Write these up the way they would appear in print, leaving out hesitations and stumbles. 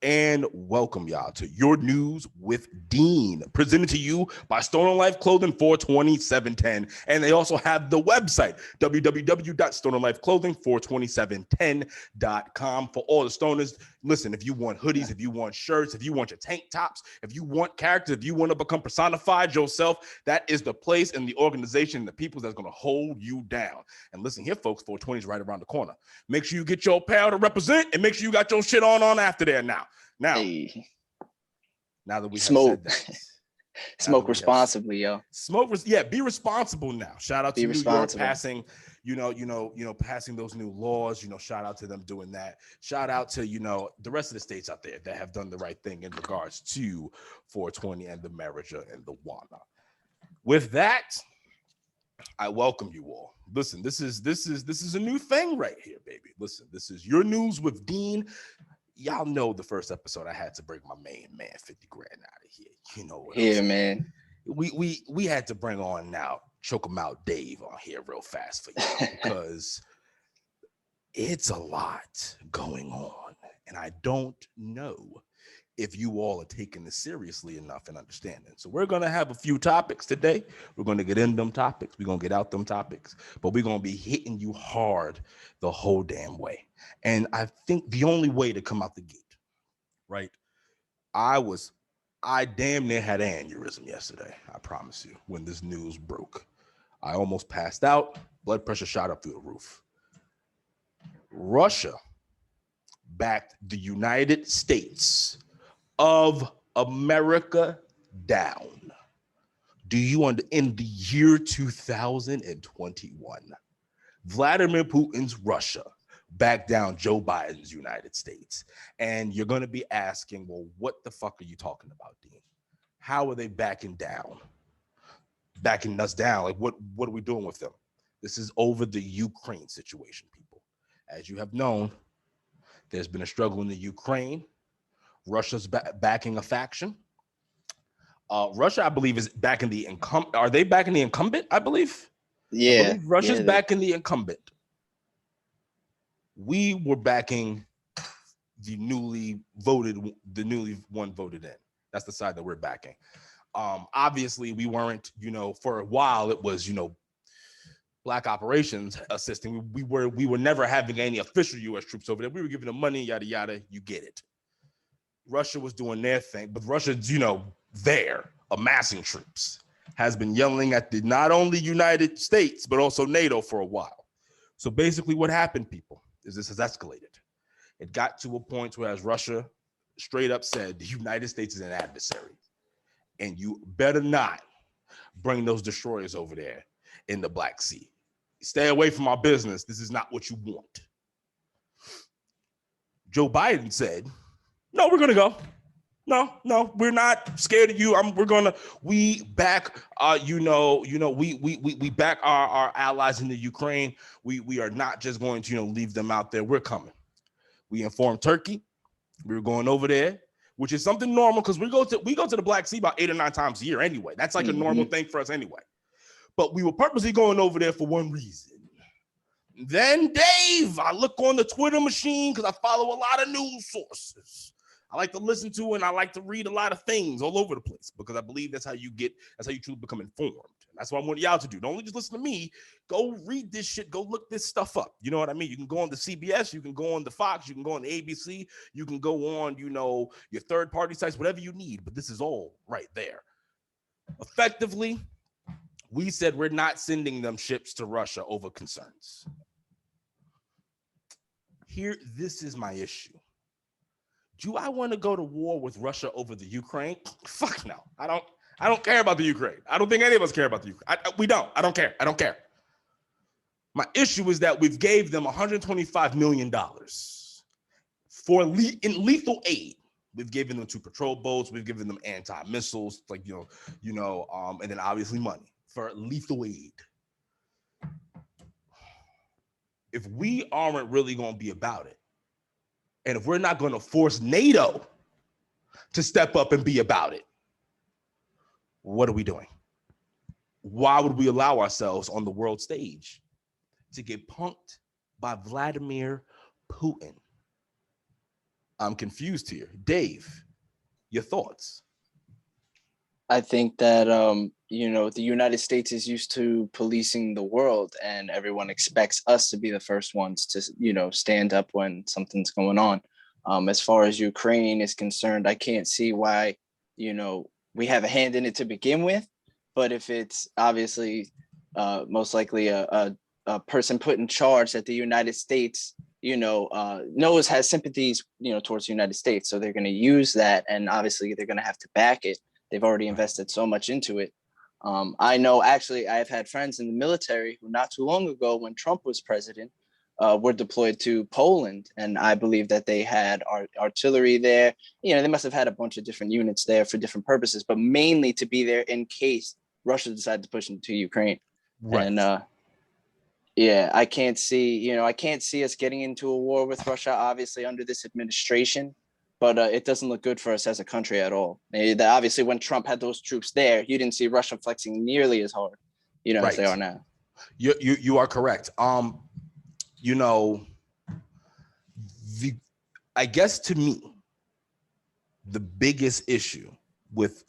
and welcome y'all to Your News with Dean, presented to you by Stoner Life Clothing 42710. And they also have the website, www.stonerlifeclothing42710.com, for all the stoners. Listen, if you want hoodies, if you want shirts, if you want your tank tops, if you want characters, if you want to become personified yourself, that is the place and the organization and the people that's going to hold you down. And listen here, folks, 420 is right around the corner. Make sure you get your apparel to represent, and make sure you got your shit on after there now. Now that we have said that, smoke responsibly, yo. Be responsible now. Shout out to New York passing, passing those new laws. Shout out to them doing that. Shout out to the rest of the states out there that have done the right thing in regards to 420 and the Marriage and the WANA. With that, I welcome you all. Listen, this is a new thing right here, baby. Listen, this is Your News with Dean. Y'all know the first episode I had to bring my main man 50 grand out of here. You know what? Yeah, man. We had to bring on now Choke 'em Out Dave on here real fast for you because it's a lot going on, and I don't know if you all are taking this seriously enough and understanding. So we're going to have a few topics today. We're going to get in them topics. We're going to get out them topics, but we're going to be hitting you hard the whole damn way. And I think the only way to come out the gate, right? I damn near had an aneurysm yesterday. I promise you, when this news broke, I almost passed out. Blood pressure shot up through the roof. Russia backed the United States of America down. Do you in the year 2021, Vladimir Putin's Russia backed down Joe Biden's United States? And you're going to be asking, well, what the fuck are you talking about, Dean? How are they backing us down? Like, what are we doing with them? This is over the Ukraine situation, people. As you have known, there's been a struggle in the Ukraine. Russia's backing a faction. Russia, I believe, is backing the incumbent. Are they backing the incumbent? I believe. Yeah. Russia's backing the incumbent. We were backing the newly voted in. That's the side that we're backing. Obviously, we weren't. For a while, it was Black operations assisting. We were never having any official U.S. troops over there. We were giving them money, yada yada. You get it. Russia was doing their thing, but Russia's, there amassing troops, has been yelling at the not only United States, but also NATO for a while. So basically what happened, people, is this has escalated. It got to a point where, as Russia straight up said, the United States is an adversary, and you better not bring those destroyers over there in the Black Sea. Stay away from our business. This is not what you want. Joe Biden said, no, we're going to go. No, we're not scared of you. We back, we back our allies in the Ukraine. We are not just going to, leave them out there. We're coming. We informed Turkey. We were going over there, which is something normal because we go to the Black Sea about 8 or 9 times a year anyway. That's like a normal thing for us anyway. But we were purposely going over there for one reason. Then, Dave, I look on the Twitter machine because I follow a lot of news sources. I like to listen to and I like to read a lot of things all over the place because I believe that's how you truly become informed. And that's what I want y'all to do. Don't just listen to me. Go read this shit. Go look this stuff up. You know what I mean? You can go on the CBS. You can go on the Fox. You can go on the ABC. You can go on, your third-party sites, whatever you need. But this is all right there. Effectively, we said we're not sending them ships to Russia over concerns. This is my issue. Do I want to go to war with Russia over the Ukraine? Fuck no. I don't care about the Ukraine. I don't think any of us care about the Ukraine. We don't. I don't care. My issue is that we've gave them $125 million for in lethal aid. We've given them 2 patrol boats. We've given them anti-missiles, and then obviously money for lethal aid. If we aren't really going to be about it, and if we're not going to force NATO to step up and be about it, what are we doing? Why would we allow ourselves on the world stage to get punked by Vladimir Putin? I'm confused here. Dave, your thoughts? I think that the United States is used to policing the world, and everyone expects us to be the first ones to, stand up when something's going on. As far as Ukraine is concerned, I can't see why, we have a hand in it to begin with. But if it's obviously most likely a person put in charge that the United States, knows has sympathies, towards the United States, so they're going to use that, and obviously they're going to have to back it. They've already invested so much into it. I know, actually, I've had friends in the military who not too long ago, when Trump was president, were deployed to Poland. And I believe that they had artillery there. They must have had a bunch of different units there for different purposes, but mainly to be there in case Russia decided to push into Ukraine. Right. And I can't see us getting into a war with Russia, obviously, under this administration. But it doesn't look good for us as a country at all. Obviously, when Trump had those troops there, you didn't see Russia flexing nearly as hard, Right. as they are now. You are correct. I guess to me, the biggest issue with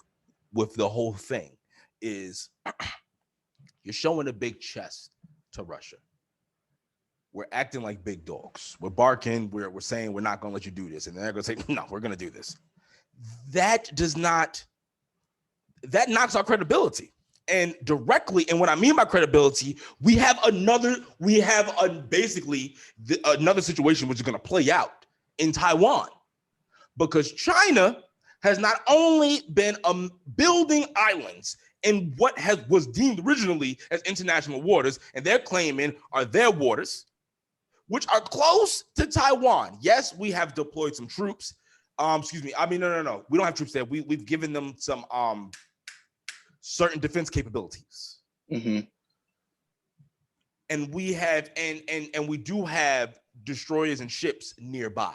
the whole thing is you're showing a big chest to Russia. We're acting like big dogs. We're barking. We're saying we're not going to let you do this, and they're going to say, no, we're going to do this. That knocks our credibility. And directly, and what I mean by credibility, we have basically another situation which is going to play out in Taiwan, because China has not only been building islands in what was deemed originally as international waters, and they're claiming are their waters, which are close to Taiwan. Yes, we have deployed some troops. No. We don't have troops there. We've given them some certain defense capabilities. Mm-hmm. And we have and we do have destroyers and ships nearby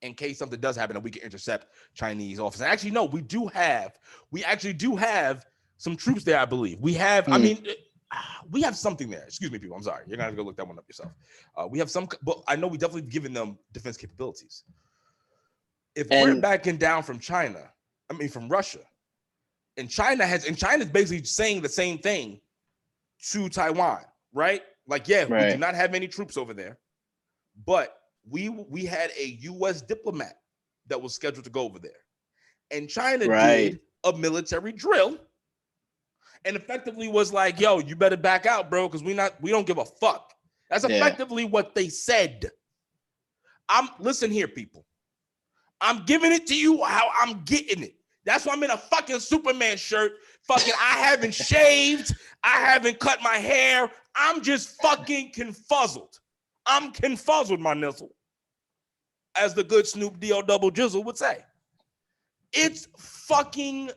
in case something does happen and we can intercept Chinese officers. And actually, no, we actually do have some troops there, I believe. We have, we have something there. Excuse me, people. I'm sorry. You're gonna have to go look that one up yourself. We have some, but I know we definitely given them defense capabilities. If we're backing down from from Russia, and China's basically saying the same thing to Taiwan, right? Like, yeah, right. We do not have any troops over there, but we had a U.S. diplomat that was scheduled to go over there, and China did a military drill. And effectively was like, yo, you better back out, bro, because we don't give a fuck. That's effectively what they said. Listen here, people. I'm giving it to you how I'm getting it. That's why I'm in a fucking Superman shirt. Fucking, I haven't shaved. I haven't cut my hair. I'm just fucking confuzzled. I'm confuzzled, my nizzle. As the good Snoop D.O. Double Jizzle would say. It's fucking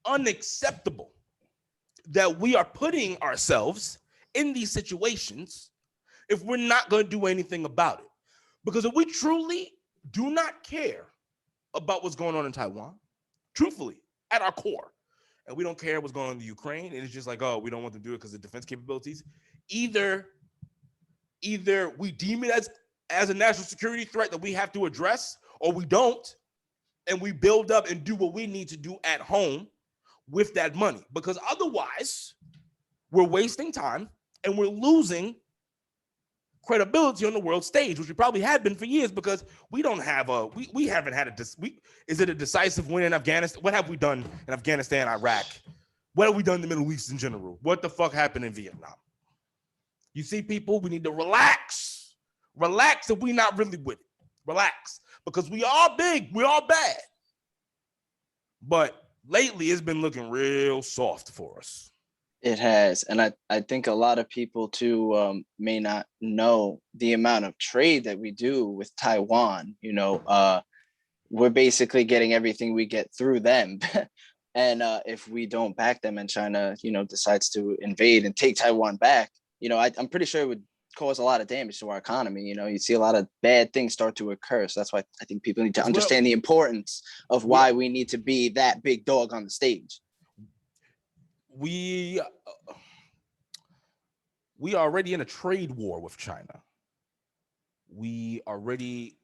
unacceptable that we are putting ourselves in these situations if we're not going to do anything about it. Because if we truly do not care about what's going on in Taiwan, truthfully, at our core, and we don't care what's going on in the Ukraine, and it's just like, oh, we don't want to do it because of defense capabilities, either we deem it as a national security threat that we have to address, or we don't, and we build up and do what we need to do at home with that money, because otherwise we're wasting time and we're losing credibility on the world stage, which we probably have been for years, because we don't have we haven't had is it a decisive win in Afghanistan? What have we done in Afghanistan, Iraq? What have we done in the Middle East in general? What the fuck happened in Vietnam? You see, people, we need to relax if we're not really with it. Relax, because we are big, we are bad, but lately, it's been looking real soft for us. It has. And I think a lot of people, too, may not know the amount of trade that we do with Taiwan. We're basically getting everything we get through them. And if we don't back them and China, decides to invade and take Taiwan back, I'm pretty sure it would cause a lot of damage to our economy. You see a lot of bad things start to occur. So that's why I think people need to understand the importance of why we need to be that big dog on the stage. We are already in a trade war with China. We already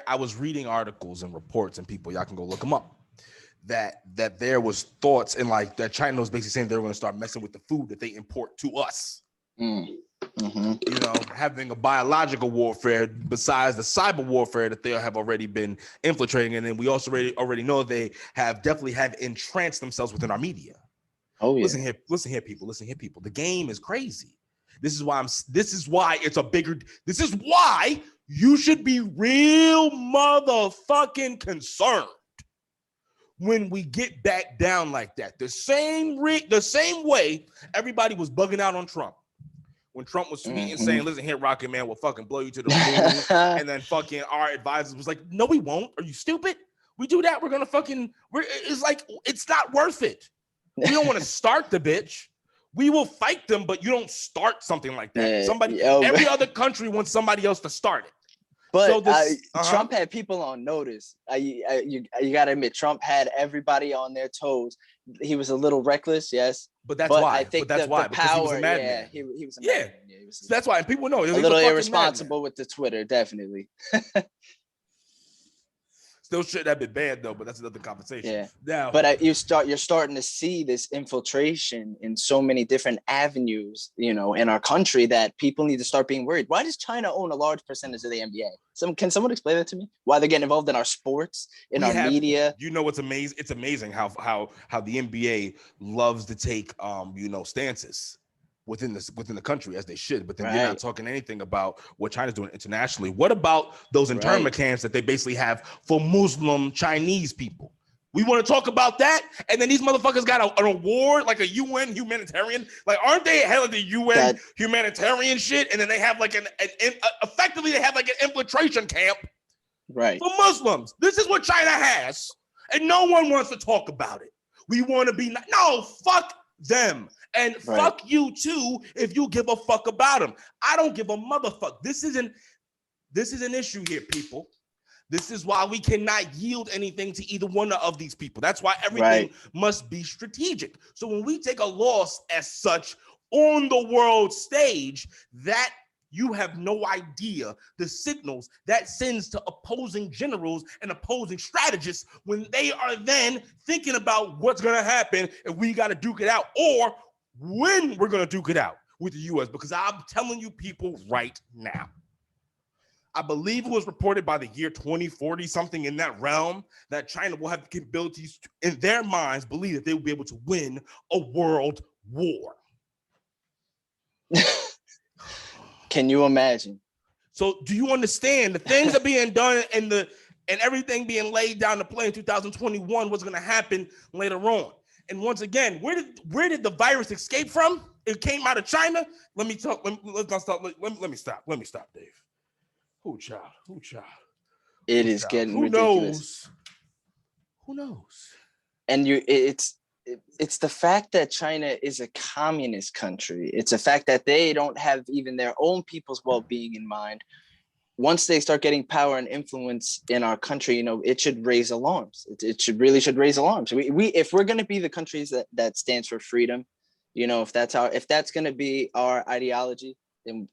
I was reading articles and reports and people, y'all can go look them up, that there was thoughts and like that China was basically saying they were going to start messing with the food that they import to us. Mm-hmm. You know, having a biological warfare besides the cyber warfare that they have already been infiltrating, and then we also already know they definitely have entranced themselves within our media. Oh yeah. Listen here, people. The game is crazy. This is why this is why you should be real motherfucking concerned when we get back down like that. The same way everybody was bugging out on Trump. When Trump was tweeting saying, listen here, Rocket Man, we'll fucking blow you to the moon. And then fucking our advisors was like, no, we won't. Are you stupid? We do that, we're gonna it's like, it's not worth it. We don't want to start the bitch. We will fight them, but you don't start something like that. Every other country wants somebody else to start it. But Trump had people on notice. You got to admit, Trump had everybody on their toes. He was a little reckless, yes. But that's why. I think the power, because he was a madman. he was a madman. Yeah, that's why. And people know. A little irresponsible with the Twitter, definitely. Still shouldn't have been banned though, but that's another conversation. Yeah. Now, but you're starting to see this infiltration in so many different avenues, you know, in our country that people need to start being worried. Why does China own a large percentage of the NBA? Can someone explain that to me? Why they're getting involved in our sports, in our media? You know what's amazing? It's amazing how the NBA loves to take stances within the country, as they should, but then they're not talking anything about what China's doing internationally. What about those internment camps that they basically have for Muslim Chinese people? We want to talk about that, and then these motherfuckers got an award, like a UN humanitarian. Like, aren't they hell of the UN humanitarian shit? And then they have like effectively they have like an infiltration camp, for Muslims. This is what China has, and no one wants to talk about it. We want to be fuck them. And fuck you too if you give a fuck about them. I don't give a motherfuck. This is an issue here, people. This is why we cannot yield anything to either one of these people. That's why everything must be strategic. So when we take a loss as such on the world stage, that you have no idea the signals that sends to opposing generals and opposing strategists when they are then thinking about what's going to happen if we got to duke it out, or when we're going to duke it out with the U.S. Because I'm telling you people right now, I believe it was reported by the year 2040, something in that realm, that China will have the capabilities to, in their minds, believe that they will be able to win a world war. Can you imagine? So do you understand the things are being done and everything being laid down to play in 2021, what's going to happen later on? And once again, where did the virus escape from? It came out of China. Let me stop, Dave. Who child? It is getting ridiculous. Who knows? And it's the fact that China is a communist country. It's a fact that they don't have even their own people's well-being in mind. Once they start getting power and influence in our country, it should raise alarms. It should raise alarms. If we're going to be the countries that stands for freedom, if that's going to be our ideology,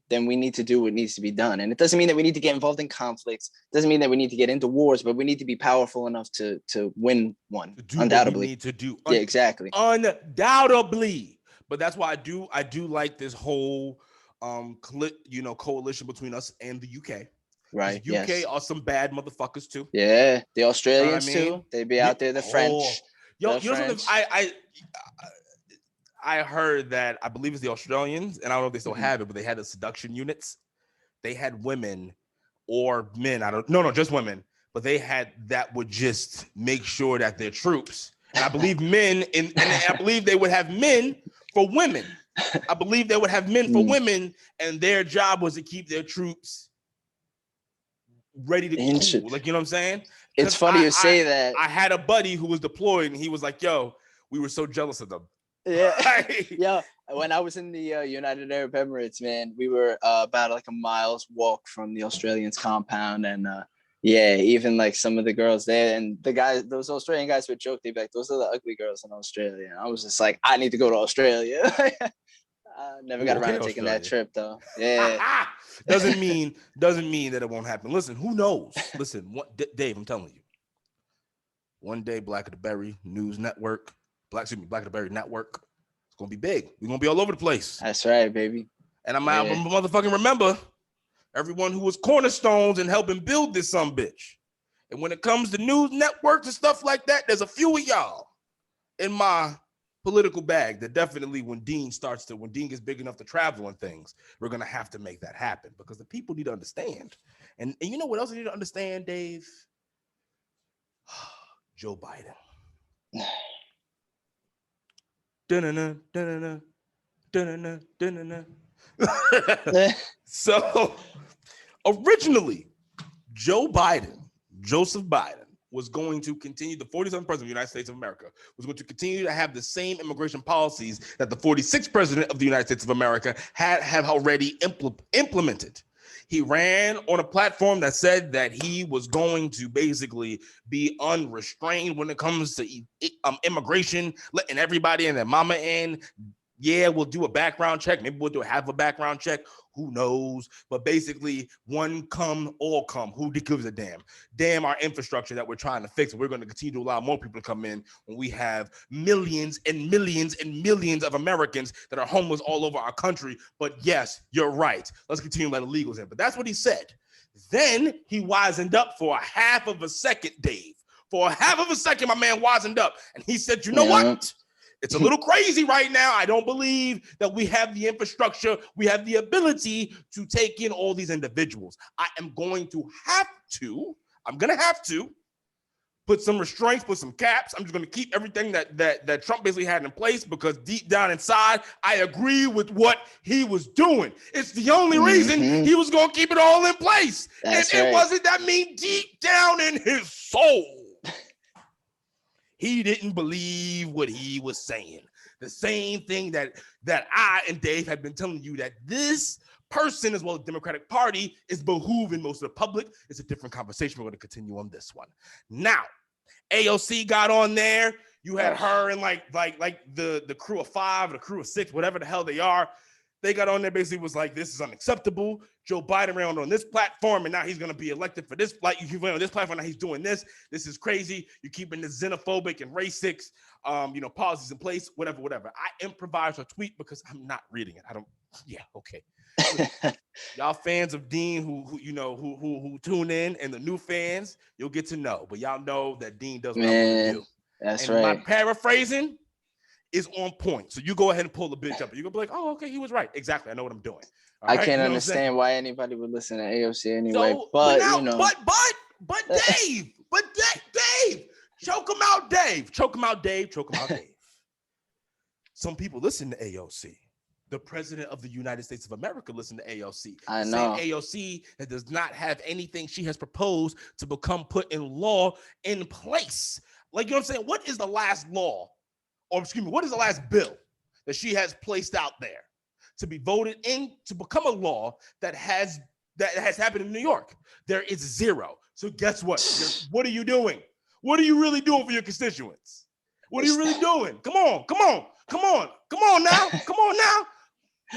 then we need to do what needs to be done. And it doesn't mean that we need to get involved in conflicts. It doesn't mean that we need to get into wars, but we need to be powerful enough to win one. Undoubtedly, we need to do. Yeah, exactly. Undoubtedly, but that's why I do like this whole coalition between us and the UK. Right. The UK are some bad motherfuckers too. Yeah, the Australians too. They be out there. The French. Yo, you know something? I heard that, I believe it's the Australians, and I don't know if they still have it, but they had the seduction units. They had women or men. Just women. But they had that would just make sure that their troops, and I believe and I believe they would have men for women. I believe they would have men for women, and their job was to keep their troops ready to cool. Like, you know what I'm saying? It's funny you say that. I had a buddy who was deployed, and he was like, yo, we were so jealous of them. Yeah. Yeah. When I was in the United Arab Emirates, man, we were about like a mile's walk from the Australians' compound. And even like some of the girls there, and those Australian guys would joke, they'd be like, those are the ugly girls in Australia. And I was just like, I need to go to Australia. Never got around to taking that trip though. Yeah. doesn't mean that it won't happen. Listen, who knows? Listen, Dave, I'm telling you. One day, Black of the Berry News Network, Black of the Berry Network, it's gonna be big. We're gonna be all over the place. That's right, baby. And I'm motherfucking remember everyone who was cornerstones in helping build this bitch. And when it comes to news networks and stuff like that, there's a few of y'all in my political bag that definitely, when Dean gets big enough to travel and things, we're gonna have to make that happen because the people need to understand. And you know what else they need to understand, Dave? Joe Biden. Dun-dun-dun, dun-dun-dun, dun-dun-dun, dun-dun-dun. So originally, Joseph Biden, was going to continue, the 47th president of the United States of America, was going to continue to have the same immigration policies that the 46th president of the United States of America have already implemented. He ran on a platform that said that he was going to basically be unrestrained when it comes to immigration, letting everybody and their mama in. Yeah, we'll do a background check. Maybe we'll do half a background check. Who knows? But basically, one come, all come. Who gives a damn? Damn our infrastructure that we're trying to fix. We're going to continue to allow more people to come in when we have millions and millions and millions of Americans that are homeless all over our country. But yes, you're right. Let's continue to let illegals in. But that's what he said. Then he wisened up for a half of a second, Dave. For a half of a second, my man wisened up. And he said, you know what? It's a little crazy right now. I don't believe that we have the infrastructure. We have the ability to take in all these individuals. I'm going to have to put some restraints, put some caps. I'm just going to keep everything that Trump basically had in place because deep down inside, I agree with what he was doing. It's the only reason he was going to keep it all in place. That's and right. It wasn't that mean deep down in his soul. He didn't believe what he was saying. The same thing that I and Dave have been telling you, that this person, as well as the Democratic Party, is behooving most of the public. It's a different conversation. We're going to continue on this one. Now, AOC got on there. You had her and like the crew of 5, the crew of 6, whatever the hell they are. They got on there, basically was like, this is unacceptable. Joe Biden ran on this platform, and now he's going to be elected for this. Like, you ran on this platform, now he's doing this. This is crazy. You're keeping the xenophobic and racist, policies in place, whatever. I improvised a tweet because I'm not reading it. Okay. Y'all fans of Dean who tune in, and the new fans, you'll get to know. But y'all know that Dean does what I want to do. That's and right. My paraphrasing is on point. So you go ahead and pull the bitch up. You're gonna be like, oh, okay, he was right. Exactly. I know what I'm doing. I can't understand why anybody would listen to AOC anyway. So, but Dave, choke him out, Dave. Some people listen to AOC. The president of the United States of America listened to AOC. I know. Same AOC that does not have anything she has proposed to become put in law in place. Like, you know what I'm saying? What is the last law? Or excuse me, what is the last bill that she has placed out there to be voted in to become a law that has happened in New York? There is zero. So guess what? What are you doing? What are you really doing for your constituents? What are you really doing? Come on now.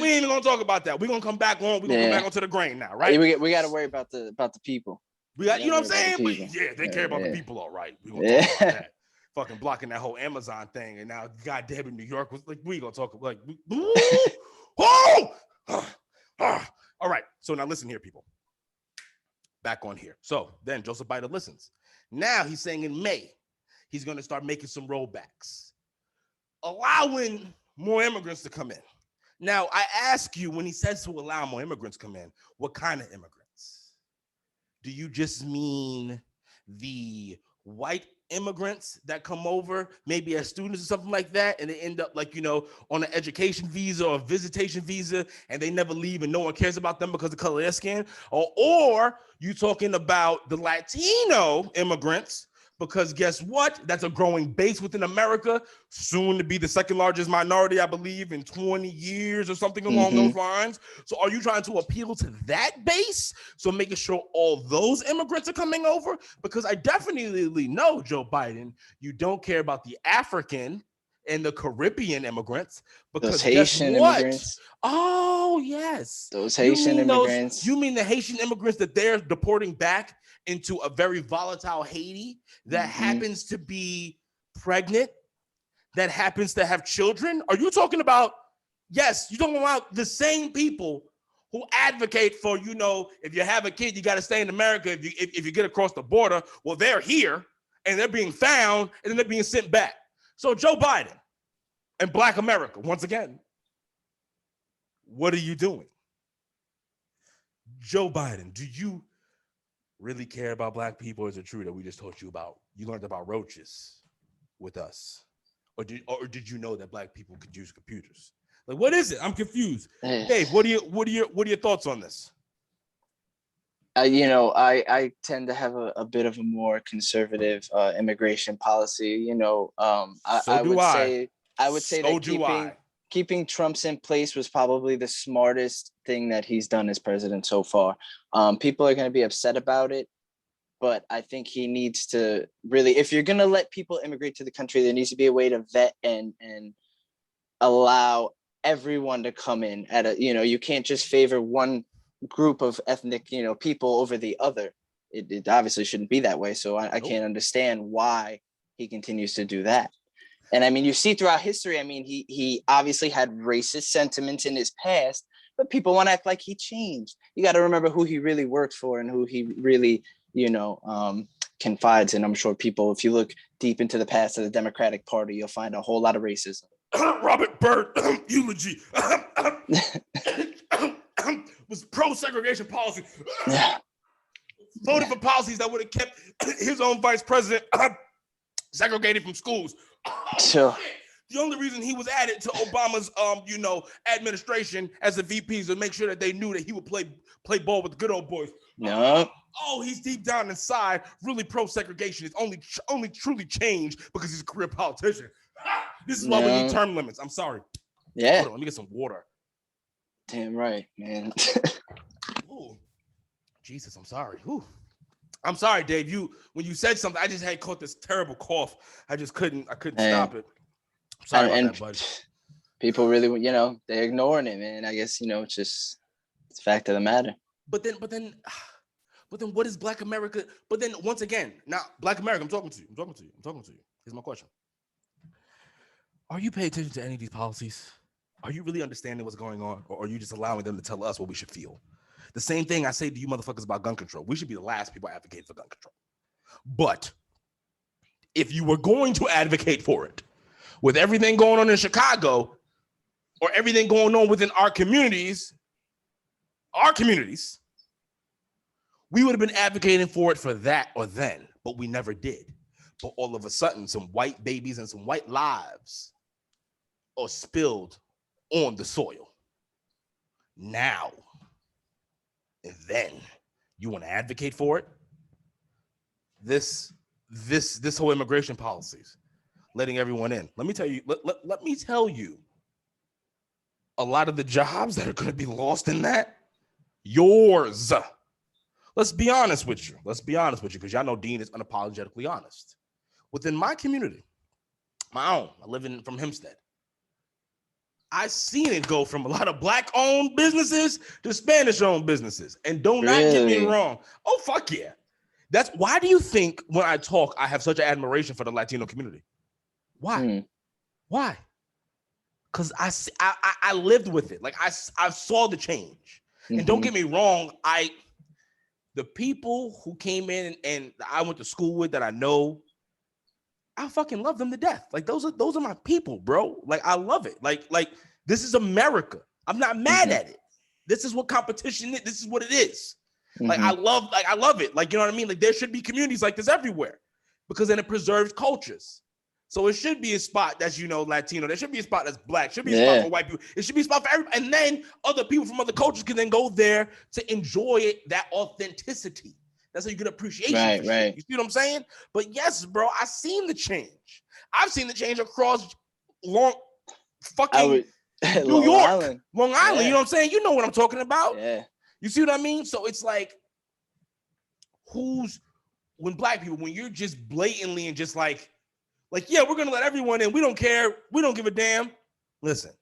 We ain't even gonna talk about that. We're gonna come back on. We're gonna come back onto the grain now, right? We got to worry about the people. You know what I'm saying? But yeah, they care about the people, all right. We're gonna talk about that. Fucking blocking that whole Amazon thing, and now goddamn in New York was like, we gonna talk like, all right. So now listen here, people. Back on here. So then Joseph Biden listens. Now he's saying in May, he's gonna start making some rollbacks, allowing more immigrants to come in. Now I ask you, when he says to allow more immigrants to come in, what kind of immigrants? Do you just mean the white immigrants that come over maybe as students or something like that, and they end up on an education visa or a visitation visa, and they never leave and no one cares about them because of the color of their skin? Or you talking about the Latino immigrants? Because guess what? That's a growing base within America, soon to be the second largest minority, I believe, in 20 years or something along those lines. So are you trying to appeal to that base? So making sure all those immigrants are coming over? Because I definitely know, Joe Biden, you don't care about the African and the Caribbean immigrants, because those Haitian immigrants. Oh, yes. Those Haitian immigrants. You mean the Haitian immigrants that they're deporting back into a very volatile Haiti that happens to be pregnant, that happens to have children? Are you talking about, yes, you're talking about the same people who advocate for, if you have a kid, you got to stay in America. If you get across the border, well, they're here and they're being found and then they're being sent back. So Joe Biden and Black America, once again, what are you doing? Joe Biden, do you really care about Black people? Or is it true that we just taught you learned about roaches with us? Or did you know that Black people could use computers? Like, what is it? I'm confused. Dave, what are your thoughts on this? I tend to have a bit of a more conservative immigration policy. I would say that keeping Trump's in place was probably the smartest thing that he's done as president so far. People are going to be upset about it, but I think he needs to really, if you're going to let people immigrate to the country, there needs to be a way to vet and allow everyone to come in you can't just favor one group of ethnic, people over the other. It obviously shouldn't be that way. So I can't understand why he continues to do that. And I mean, you see throughout history, I mean, he obviously had racist sentiments in his past, but people want to act like he changed. You got to remember who he really works for and who he really, confides in. I'm sure people, if you look deep into the past of the Democratic Party, you'll find a whole lot of racism. Robert Byrd eulogy was pro-segregation policy. Voted for policies that would have kept his own vice president segregated from schools. Sure. The only reason he was added to Obama's administration as a VP is to make sure that they knew that he would play ball with the good old boys. No. He's deep down inside really pro-segregation. It's only truly changed because he's a career politician. This is why we need term limits. I'm sorry. Yeah. Hold on, let me get some water. Damn right, man. Ooh. Jesus, I'm sorry. Ooh. I'm sorry, Dave. When you said something, I just had caught this terrible cough. I couldn't stop it. I'm sorry about that, buddy. People really, they're ignoring it, man. I guess, it's a fact of the matter. But then what is Black America? But then once again, now Black America, I'm talking to you. Here's my question. Are you paying attention to any of these policies? Are you really understanding what's going on? Or are you just allowing them to tell us what we should feel? The same thing I say to you motherfuckers about gun control. We should be the last people advocating for gun control. But if you were going to advocate for it, with everything going on in Chicago, or everything going on within our communities, we would have been advocating for it for that or then, but we never did. But all of a sudden, some white babies and some white lives are spilled on the soil. Now, and then you want to advocate for it? This whole immigration policies, letting everyone in. Let me tell you, a lot of the jobs that are going to be lost in that, yours. Let's be honest with you, because y'all know Dean is unapologetically honest. Within my community, my own, I live from Hempstead, I've seen it go from a lot of Black-owned businesses to Spanish-owned businesses. And do not get me wrong. Oh, fuck yeah. That's why do you think when I talk, I have such an admiration for the Latino community? Why? Why? Because I lived with it. Like I saw the change. And don't get me wrong, the people who came in and I went to school with that I know, I fucking love them to death. Like those are my people, bro. Like I love it. Like this is America. I'm not mad at it. This is what competition is. This is what it is. Like I love it. Like, you know what I mean? Like there should be communities like this everywhere because then it preserves cultures. So it should be a spot that's, Latino. There should be a spot that's Black. Should be a spot for white people. It should be a spot for everybody. And then other people from other cultures can then go there to enjoy it, that authenticity. That's how you get appreciation. Right. You see what I'm saying? But yes, bro, I've seen the change. I've seen the change across New York, Long Island. You know what I'm saying? You know what I'm talking about. Yeah. You see what I mean? So it's like, when Black people, when you're just blatantly and just like Like, yeah, we're gonna let everyone in. We don't care. We don't give a damn. Listen,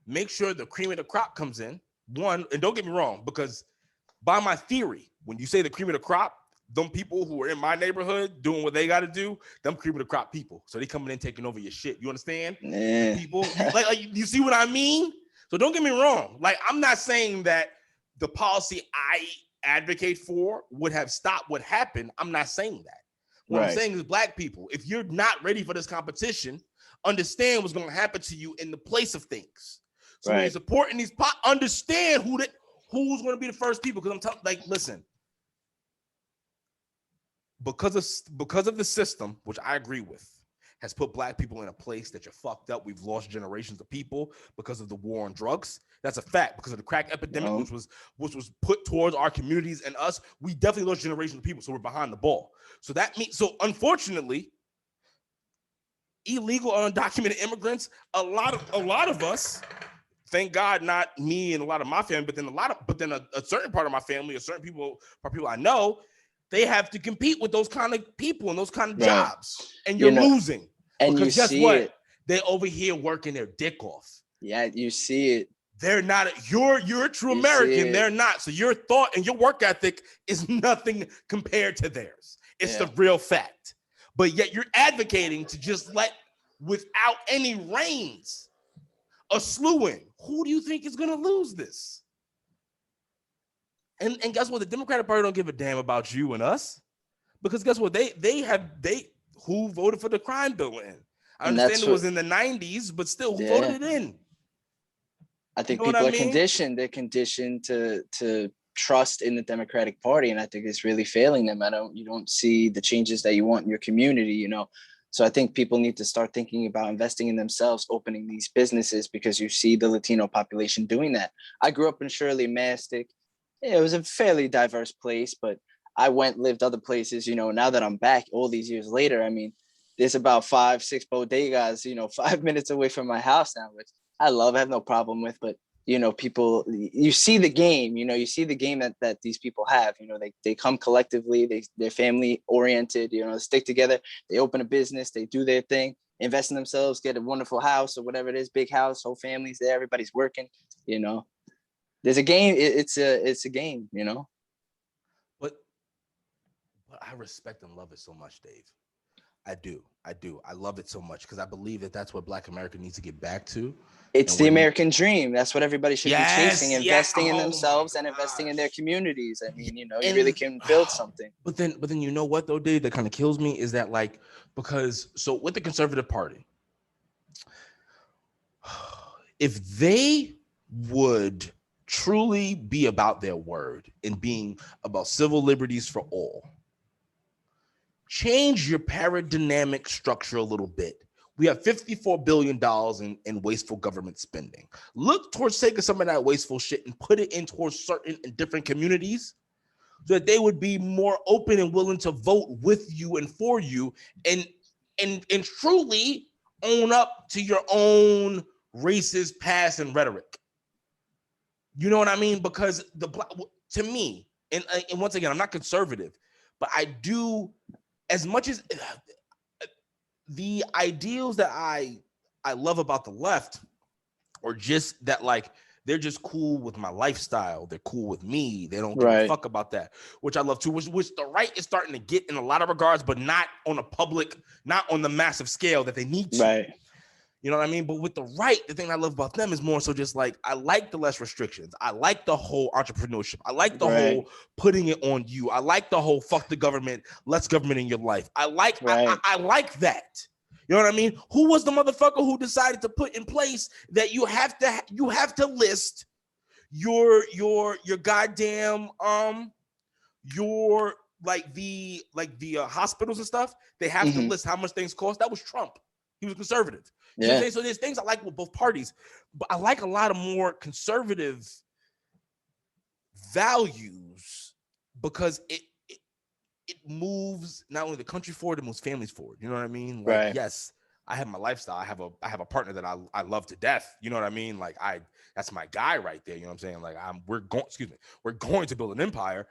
make sure the cream of the crop comes in. One, and don't get me wrong, because by my theory, when you say the cream of the crop, them people who are in my neighborhood doing what they got to do, them cream of the crop people. So they coming in taking over your shit. You understand? The people, you see what I mean? So don't get me wrong. Like, I'm not saying that the policy I advocate for would have stopped what happened. I'm not saying that. What I'm saying is, black people, if you're not ready for this competition, understand what's going to happen to you in the place of things. So when you're supporting these, understand who's going to be the first people. Because I'm telling, like, listen, because of the system, which I agree with, has put black people in a place that you're fucked up. We've lost generations of people because of the war on drugs. That's a fact. Because of the crack epidemic, which was put towards our communities and us, we definitely lost generations of people. So we're behind the ball. So that means, so unfortunately, illegal or undocumented immigrants, a lot of us, thank God, not me and a lot of my family, but then a certain part of my family, a certain people I know, they have to compete with those kind of people and those kind of jobs, and you're losing. And because guess what? They're over here working their dick off. Yeah, you see it. They're not. You're a true American. They're not. So your thought and your work ethic is nothing compared to theirs. It's the real fact. But yet you're advocating to just let, without any reins, a slew in. Who do you think is going to lose this? And guess what? The Democratic Party don't give a damn about you and us, because guess what? They who voted for the crime bill in. I understand it was in the 90s, but still, who voted it in? I think people are conditioned. They're conditioned to trust in the Democratic Party, and I think it's really failing them. You don't see the changes that you want in your community, you know. So I think people need to start thinking about investing in themselves, opening these businesses, because you see the Latino population doing that. I grew up in Shirley, Mastic. It was a fairly diverse place, but I lived other places, you know. Now that I'm back all these years later, I mean, there's about 5-6 bodegas, you know, 5 minutes away from my house now, which I have no problem with. But, you know, people, you see the game, you know, you see the game that these people have, you know, they come collectively, they're family oriented, you know, they stick together, they open a business, they do their thing, invest in themselves, get a wonderful house or whatever it is, big house, whole families there, everybody's working, you know. There's a game. It's a game, you know. But I respect and love it so much, Dave. I do. I love it so much because I believe that that's what Black America needs to get back to. It's the American dream. That's what everybody should be chasing, investing in themselves and investing in their communities. I mean, you know, you really can build something. But then you know what though, Dave, that kind of kills me is that, like, because so with the Conservative Party, if they would truly be about their word and being about civil liberties for all, change your paradigmatic structure a little bit. We have $54 billion in wasteful government spending. Look towards taking some of that wasteful shit and put it in towards certain and different communities so that they would be more open and willing to vote with you and for you and truly own up to your own racist past and rhetoric. You know what I mean? Because to me, and once again, I'm not conservative, but I do, as much as the ideals that I love about the left, or just that, like, they're just cool with my lifestyle, they're cool with me, they don't give a fuck about that, which I love too, which the right is starting to get in a lot of regards, but not on a public, not on the massive scale that they need to. Right. You know what I mean? But with the right, the thing I love about them is more so just like, I like the less restrictions. I like the whole entrepreneurship. I like the whole putting it on you. I like the whole fuck the government, less government in your life. I like I like that. You know what I mean? Who was the motherfucker who decided to put in place that you have to list your goddamn your the hospitals and stuff? They have to list how much things cost. That was Trump. He was conservative. You know what I'm saying? So there's things I like with both parties, but I like a lot of more conservative values because it moves not only the country forward, it moves families forward. You know what I mean? Like, yes, I have my lifestyle. I have a partner that I love to death. You know what I mean? Like, that's my guy right there. You know what I'm saying? Like, we're going to build an empire.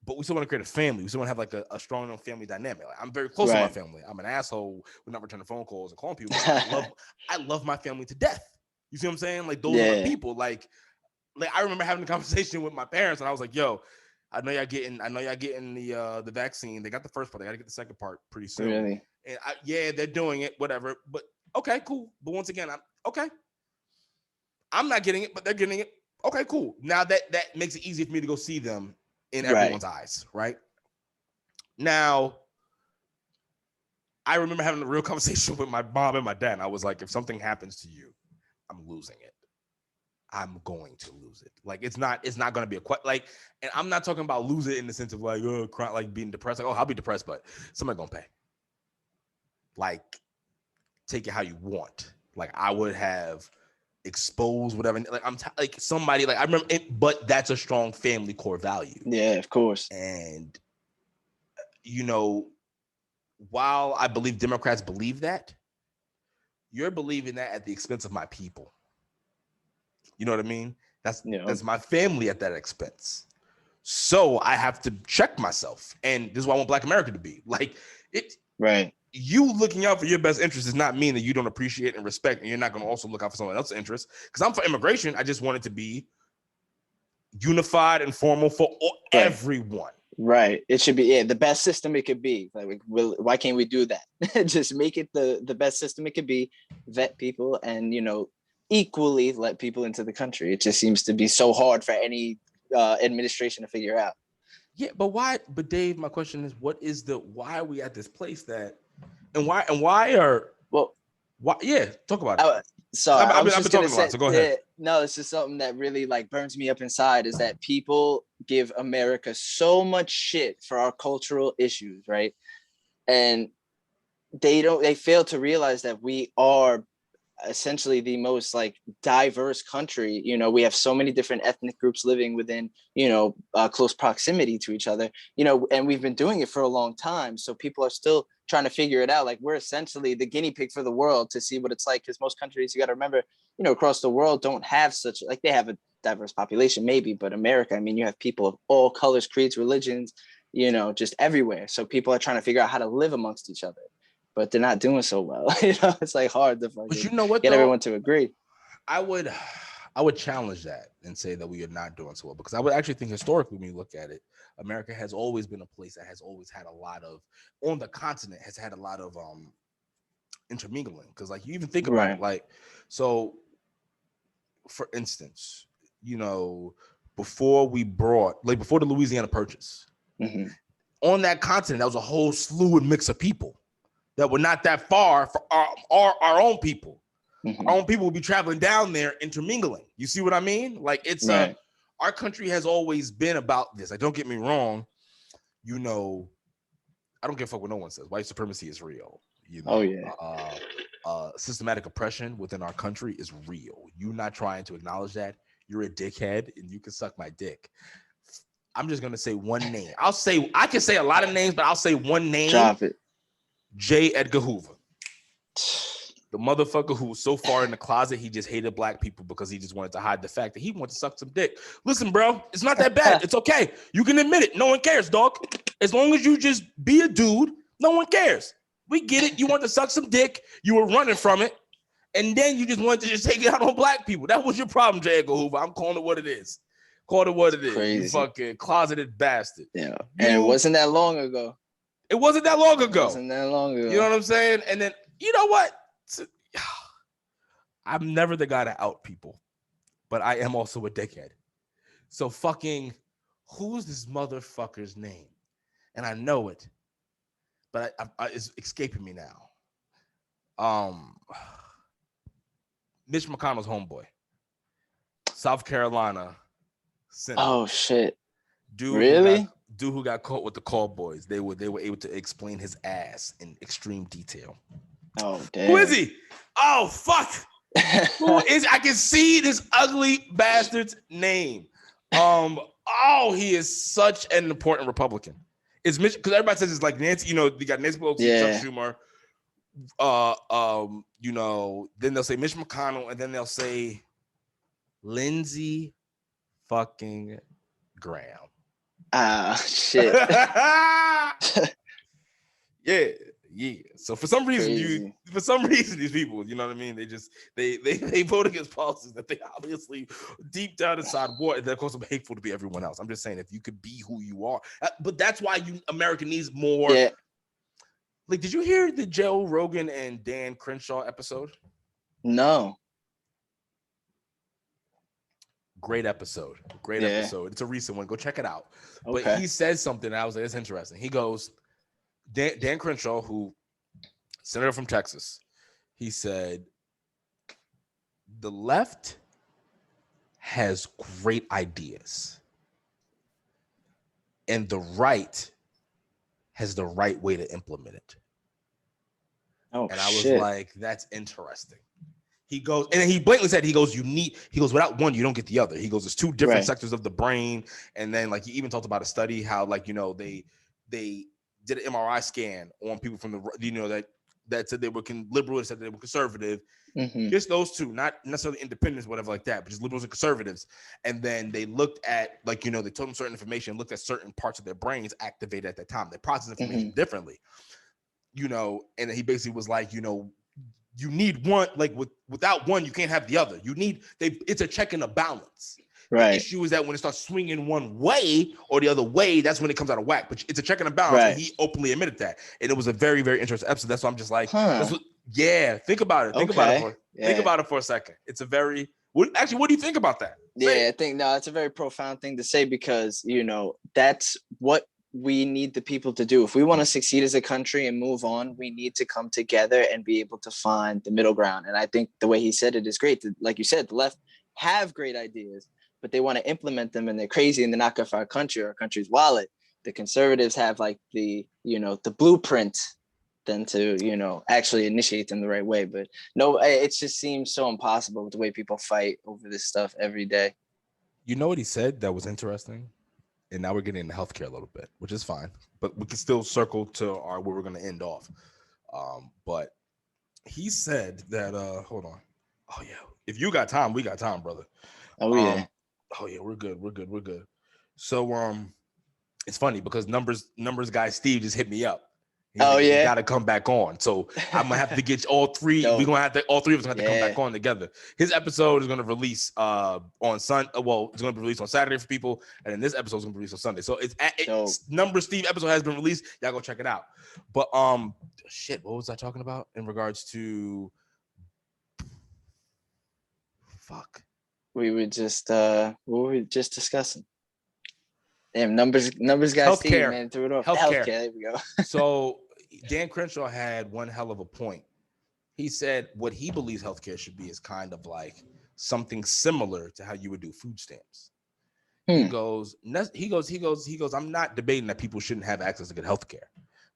but we still want to create a family. We still want to have like a strong enough family dynamic. Like, I'm very close to my Right. family. I'm an asshole with not returning phone calls and calling people. I love my family to death. You see what I'm saying? Like those are my Yeah. people. Like I remember having a conversation with my parents, and I was like, "Yo, I know y'all getting the vaccine. They got the first part. They got to get the second part pretty soon. Really? And yeah, they're doing it. Whatever. But okay, cool. But once again, I'm not getting it, but they're getting it. Okay, cool. Now that makes it easy for me to go see them in everyone's eyes, right? Now, I remember having a real conversation with my mom and my dad. And I was like, if something happens to you, I'm losing it. I'm going to lose it. Like it's not going to be like, and I'm not talking about lose it in the sense of like, oh, cry, like being depressed. Like, oh, I'll be depressed, but somebody gonna pay. Like, take it how you want. Like I would have exposed whatever. Like like somebody. Like I remember it, but that's a strong family core value. Yeah, of course. And while I believe Democrats believe that, you're believing that at the expense of my people. You know what I mean? That's my family at that expense. So I have to check myself. And this is what I want Black America to be. Like it. Right. You looking out for your best interest does not mean that you don't appreciate and respect, and you're not going to also look out for someone else's interest. Because I'm for immigration. I just want it to be unified and formal for everyone. Right. It should be the best system it could be. Like, why can't we do that? Just make it the best system it could be. Vet people and equally let people into the country. It just seems to be so hard for any administration to figure out. Yeah, but why? But Dave, my question is, why are we at this place that, and why are why? Yeah, talk about it. Sorry, I've been talking a lot, so go ahead. No, it's just something that really like burns me up inside is that people give America so much shit for our cultural issues, right? And they fail to realize that we are essentially the most like diverse country. We have so many different ethnic groups living within close proximity to each other, and we've been doing it for a long time, so people are still trying to figure it out. Like we're essentially the guinea pig for the world to see what it's like, because most countries, you got to remember, across the world don't have such, like, they have a diverse population maybe, but America, I mean, you have people of all colors, creeds, religions, just everywhere. So people are trying to figure out how to live amongst each other, but they're not doing so well. It's like hard to get everyone to agree. I would challenge that and say that we are not doing so well, because I would actually think historically, when you look at it, America has always been a place that has always had a lot of, on the continent, has had a lot of intermingling. Because like you even think about it, like, so for instance, before the Louisiana Purchase, on that continent, that was a whole slew and mix of people that were not that far for our own people. Our own people will be traveling down there, intermingling. You see what I mean? Like it's our country has always been about this. Like, don't get me wrong. I don't give a fuck what no one says. White supremacy is real. Systematic oppression within our country is real. You're not trying to acknowledge that. You're a dickhead, and you can suck my dick. I'm just gonna say one name. I can say a lot of names, but I'll say one name. Drop it. J. Edgar Hoover. The motherfucker who was so far in the closet, he just hated Black people because he just wanted to hide the fact that he wanted to suck some dick. Listen, bro, it's not that bad. It's okay. You can admit it. No one cares, dog. As long as you just be a dude, no one cares. We get it. You want to suck some dick. You were running from it. And then you just wanted to just take it out on Black people. That was your problem, J. Edgar Hoover. I'm calling it what it is. Call it what it is. Crazy. You fucking closeted bastard. Yeah. And it wasn't that long ago. It wasn't that long ago. It wasn't that long ago. You know what I'm saying? And then, you know what? I'm never the guy to out people, but I am also a dickhead. So fucking, who's this motherfucker's name? And I know it, but it's escaping me now. Mitch McConnell's homeboy, South Carolina Senator. Oh shit! Dude, really? Who got caught with the call boys? They were able to explain his ass in extreme detail. Oh damn! Who is he? Oh fuck! Who is? I can see this ugly bastard's name. He is such an important Republican. It's Mitch, because everybody says it's like Nancy. You got Nancy Pelosi, Chuck Schumer. Then they'll say Mitch McConnell, and then they'll say Lindsey fucking Graham. Shit. Yeah. So for some reason, Crazy. these people, you know what I mean? They vote against policies that they obviously deep down inside want, and that cause them hateful to be everyone else. I'm just saying, if you could be who you are, but that's why America needs more. Yeah. Like, did you hear the Joe Rogan and Dan Crenshaw episode? No. Great episode. It's a recent one. Go check it out. Okay. But he says something, and I was like, it's interesting. He goes, Dan Crenshaw, who senator from Texas, he said, the left has great ideas, and the right has the right way to implement it. Oh, and I was like, that's interesting. He goes, and then he blatantly said, he goes, without one, you don't get the other. He goes, there's two different sectors of the brain. And then like, he even talked about a study, how like, you know, they did an MRI scan on people from the, you know, that said they were liberal, and said they were conservative. Mm-hmm. Just those two, not necessarily independents, whatever like that, but just liberals and conservatives. And then they looked at, like, you know, they told them certain information, looked at certain parts of their brains activated at that time. They process information differently, you know. And he basically was like, you know, you need one, like without one, you can't have the other. It's a check and a balance. Right. The issue is that when it starts swinging one way or the other way, that's when it comes out of whack. But it's a check and a balance. Right. And he openly admitted that. And it was a very, very interesting episode. That's why I'm just like, think about it. Think about it for a second. It's a very, what do you think about that? I think, it's a very profound thing to say, because, you know, that's what we need the people to do. If we want to succeed as a country and move on, we need to come together and be able to find the middle ground. And I think the way he said it is great. Like you said, the left have great ideas, but they want to implement them, and they're crazy, and they're not good for our country or our country's wallet. The conservatives have like the blueprint than to, you know, actually initiate them the right way. But no, it just seems so impossible with the way people fight over this stuff every day. You know what he said that was interesting? And now we're getting into healthcare a little bit, which is fine, but we can still circle to where we're going to end off. But he said that, hold on. Oh yeah. If you got time, we got time, brother. Oh yeah. Oh yeah. We're good. So, it's funny because numbers guy Steve just hit me up. You got to come back on. So I'm gonna have to get all three. We're gonna have to, all three of us have to come back on together. His episode is gonna release on Sunday. Well, it's gonna be released on Saturday for people, and then this episode is gonna be released on Sunday. So it's Numbers Steve episode has been released. Y'all go check it out. But shit, what was I talking about in regards to? Fuck. We were just what were we just discussing? Damn, numbers guys. Healthcare, man, threw it off. Healthcare. There we go. So Dan Crenshaw had one hell of a point. He said what he believes healthcare should be is kind of like something similar to how you would do food stamps. He goes, I'm not debating that people shouldn't have access to good healthcare,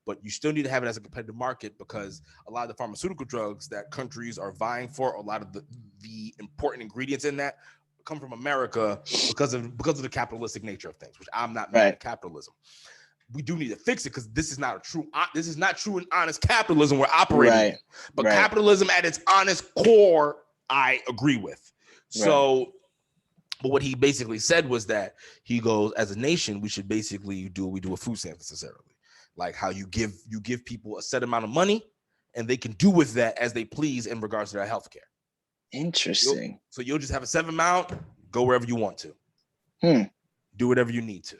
but you still need to have it as a competitive market, because a lot of the pharmaceutical drugs that countries are vying for, a lot of the important ingredients in that come from America because of the capitalistic nature of things, which I'm not mad at capitalism. We do need to fix it, because this is not true and honest capitalism we're operating in. But capitalism at its honest core, I agree with. So, but what he basically said was that he goes, as a nation, we should basically do a food stamp necessarily. Like how you give people a set amount of money, and they can do with that as they please in regards to their healthcare. Interesting. So you'll just have a set amount, go wherever you want to. Do whatever you need to.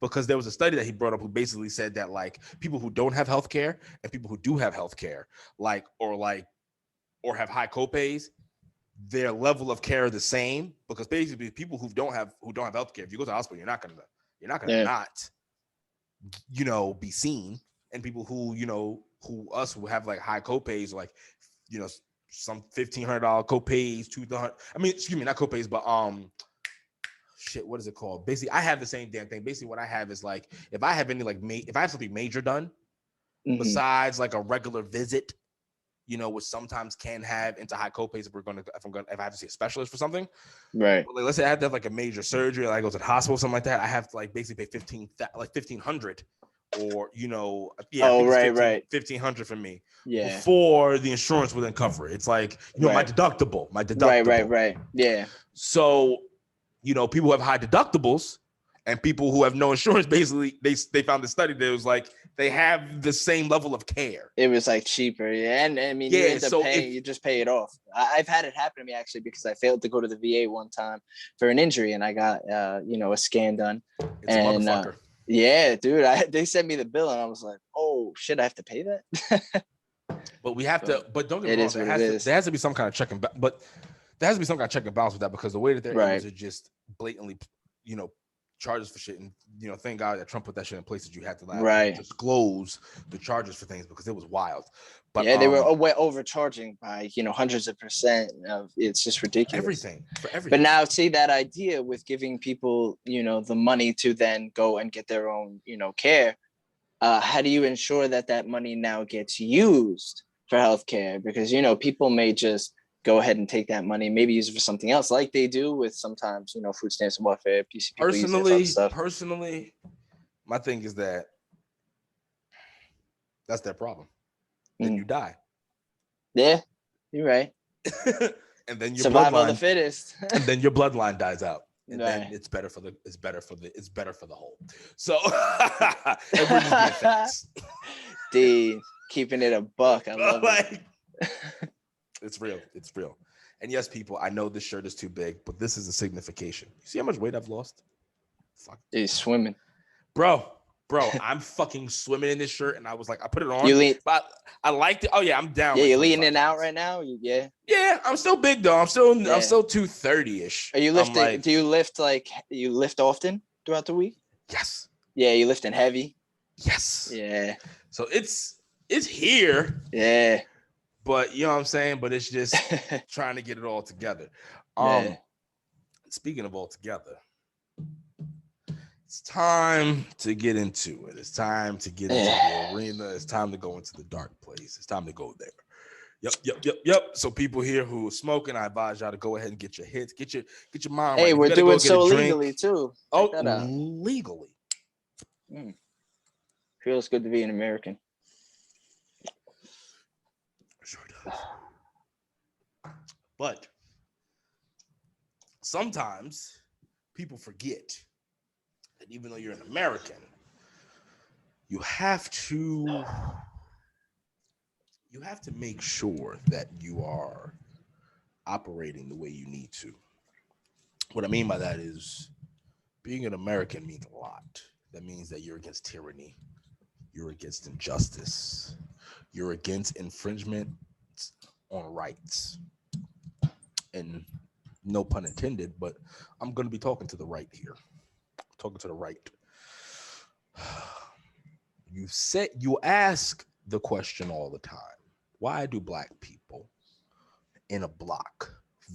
Because there was a study that he brought up who basically said that like people who don't have healthcare and people who do have healthcare, or have high copays, their level of care is the same. Because basically people who don't have healthcare, if you go to the hospital, you're not gonna not, you know, be seen. And people who who have like high copays, like, you know, some $1,500 copays, not copays, but shit, what is it called? Basically, I have the same damn thing. Basically, what I have is like, if I have any like if I have something major done, besides like a regular visit, you know, which sometimes can have into high copays if I have to see a specialist for something. Right. But like, let's say I have to have like a major surgery, like I go to the hospital, something like that. I have to like basically pay $1,500. Or, you know, $1,500 for me. Yeah. Before the insurance will then cover it. It's like, you know, my deductible. Right. Yeah. So, you know, people who have high deductibles, And people who have no insurance, basically, they found the study that was like they have the same level of care. It was like cheaper, yeah. And I mean, you end up paying, you just pay it off. I've had it happen to me actually because I failed to go to the VA one time for an injury, and I got a scan done. It's a motherfucker. Yeah, dude. They sent me the bill, and I was like, oh shit, I have to pay that. But we have to. But don't get me wrong. There has to be some kind of check and balance with that, because the way that they're able to just blatantly, charges for shit, and thank God that Trump put that shit in place that you had to disclose the charges for things, because it was wild. But yeah, they were overcharging by hundreds of percent. It's just ridiculous. Everything. But now see that idea with giving people the money to then go and get their own care. How do you ensure that money now gets used for healthcare? Because people may just go ahead and take that money, maybe use it for something else, like they do with sometimes, food stamps and welfare. Personally, my thing is that that's their problem. Then you die. Yeah, you're right. And then your survival of the fittest. And then your bloodline dies out. And then it's better for the whole. So and we're just being facts. Dude, keeping it a buck. I love it. It's real. And yes, people, I know this shirt is too big, but this is a signification. You see how much weight I've lost? Fuck. He's swimming. Bro, I'm fucking swimming in this shirt, and I was like, I put it on. But I liked it. Oh yeah, I'm down. Yeah, you're leaning it out right now. Yeah. Yeah, I'm still big though. I'm still 230-ish. Are you lifting? Do you lift you lift often throughout the week? Yes. Yeah, you lifting heavy? Yes. Yeah. So it's here. Yeah. But you know what I'm saying? But it's just trying to get it all together. Speaking of all together, it's time to get into it. It's time to get into the arena. It's time to go into the dark place. It's time to go there. Yep. So people here who are smoking, I advise y'all to go ahead and get your hits. Get your mind right. Hey, we're doing so legally too. Oh, legally. Feels good to be an American. Sure does. But sometimes people forget that even though you're an American, you have to make sure that you are operating the way you need to. What I mean by that is being an American means a lot. That means that you're against tyranny. You're against injustice. You're against infringement on rights. And no pun intended, but I'm going to be talking to the right here. Talking to the right. You ask the question all the time, why do black people in a block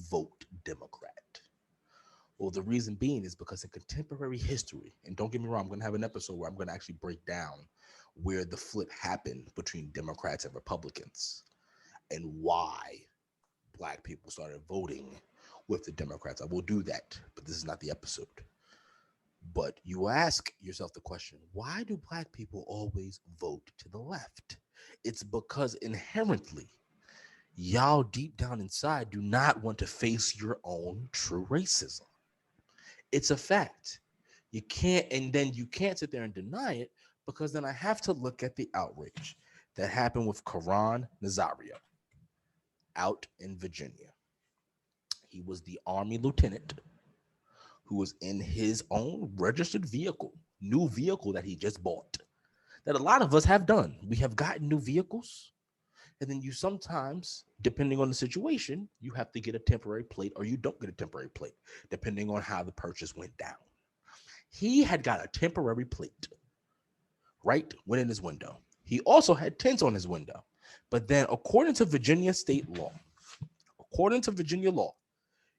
vote Democrat? Well, the reason being is because in contemporary history, and don't get me wrong, I'm going to have an episode where I'm going to actually break down where the flip happened between Democrats and Republicans and why black people started voting with the Democrats. I will do that, but this is not the episode. But you ask yourself the question, why do black people always vote to the left? It's because inherently, y'all deep down inside do not want to face your own true racism. It's a fact. You can't sit there and deny it, because then I have to look at the outrage that happened with Carson Nazairo out in Virginia. He was the Army lieutenant who was in his own registered vehicle, new vehicle that he just bought, that a lot of us have done. We have gotten new vehicles, and then you sometimes, depending on the situation, you have to get a temporary plate or you don't get a temporary plate, depending on how the purchase went down. He had got a temporary plate, right, went in his window. He also had tents on his window. But then according to Virginia state law,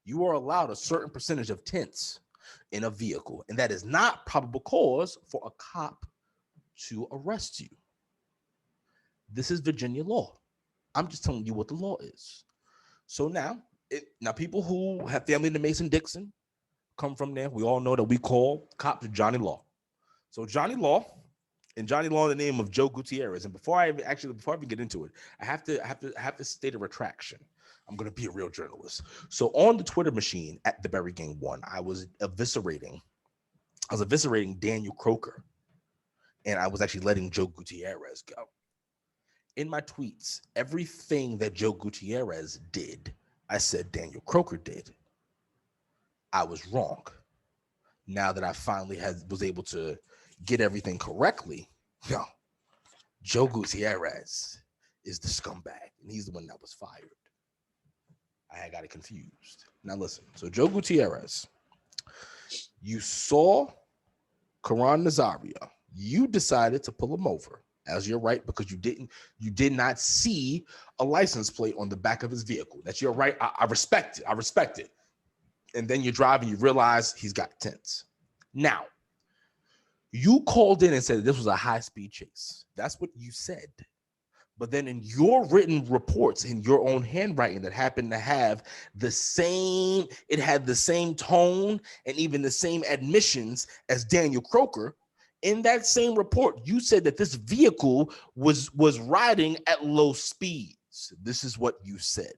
you are allowed a certain percentage of tents in a vehicle, and that is not probable cause for a cop to arrest you. This is Virginia law. I'm just telling you what the law is. So now people who have family in the Mason-Dixon come from there. We all know that we call cops Johnny Law. So Johnny Law in the name of Joe Gutierrez. And before I even get into it, I have to state a retraction. I'm going to be a real journalist. So on the Twitter machine at the Berry Gang 1, I was eviscerating I was eviscerating Daniel Crocker, and I was actually letting Joe Gutierrez go. In my tweets, everything that Joe Gutierrez did, I said Daniel Crocker did. I was wrong. Now that I finally was able to get everything correctly, no, Joe Gutierrez is the scumbag, and he's the one that was fired. I got it confused. Now listen, so Joe Gutierrez, you saw Carson Nazairo. You decided to pull him over, as your right, because you did not see a license plate on the back of his vehicle. That's your right. I respect it. And then you're driving, you realize he's got tints. Now, you called in and said this was a high-speed chase. That's what you said. But then in your written reports, in your own handwriting that happened to have the same tone and even the same admissions as Daniel Crocker, in that same report, you said that this vehicle was riding at low speeds. This is what you said.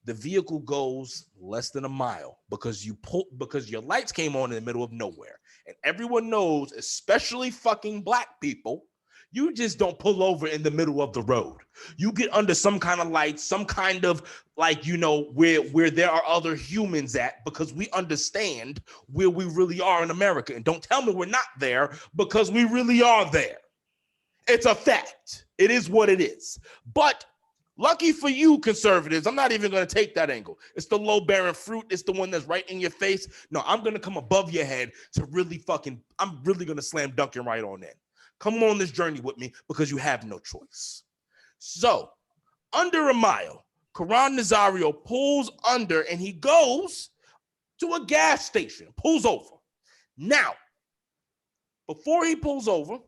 The vehicle goes less than a mile because your lights came on in the middle of nowhere. And everyone knows, especially fucking black people, you just don't pull over in the middle of the road. You get under some kind of light, some kind of where there are other humans at, because we understand where we really are in America. And don't tell me we're not there, because we really are there. It's a fact. It is what it is. But lucky for you, conservatives, I'm not even going to take that angle. It's the low-bearing fruit. It's the one that's right in your face. No, I'm going to come above your head to I'm really going to slam dunk it right on in. Come on this journey with me, because you have no choice. So, under a mile, Carson Nazairo pulls under and he goes to a gas station, pulls over. Now, before he pulls over,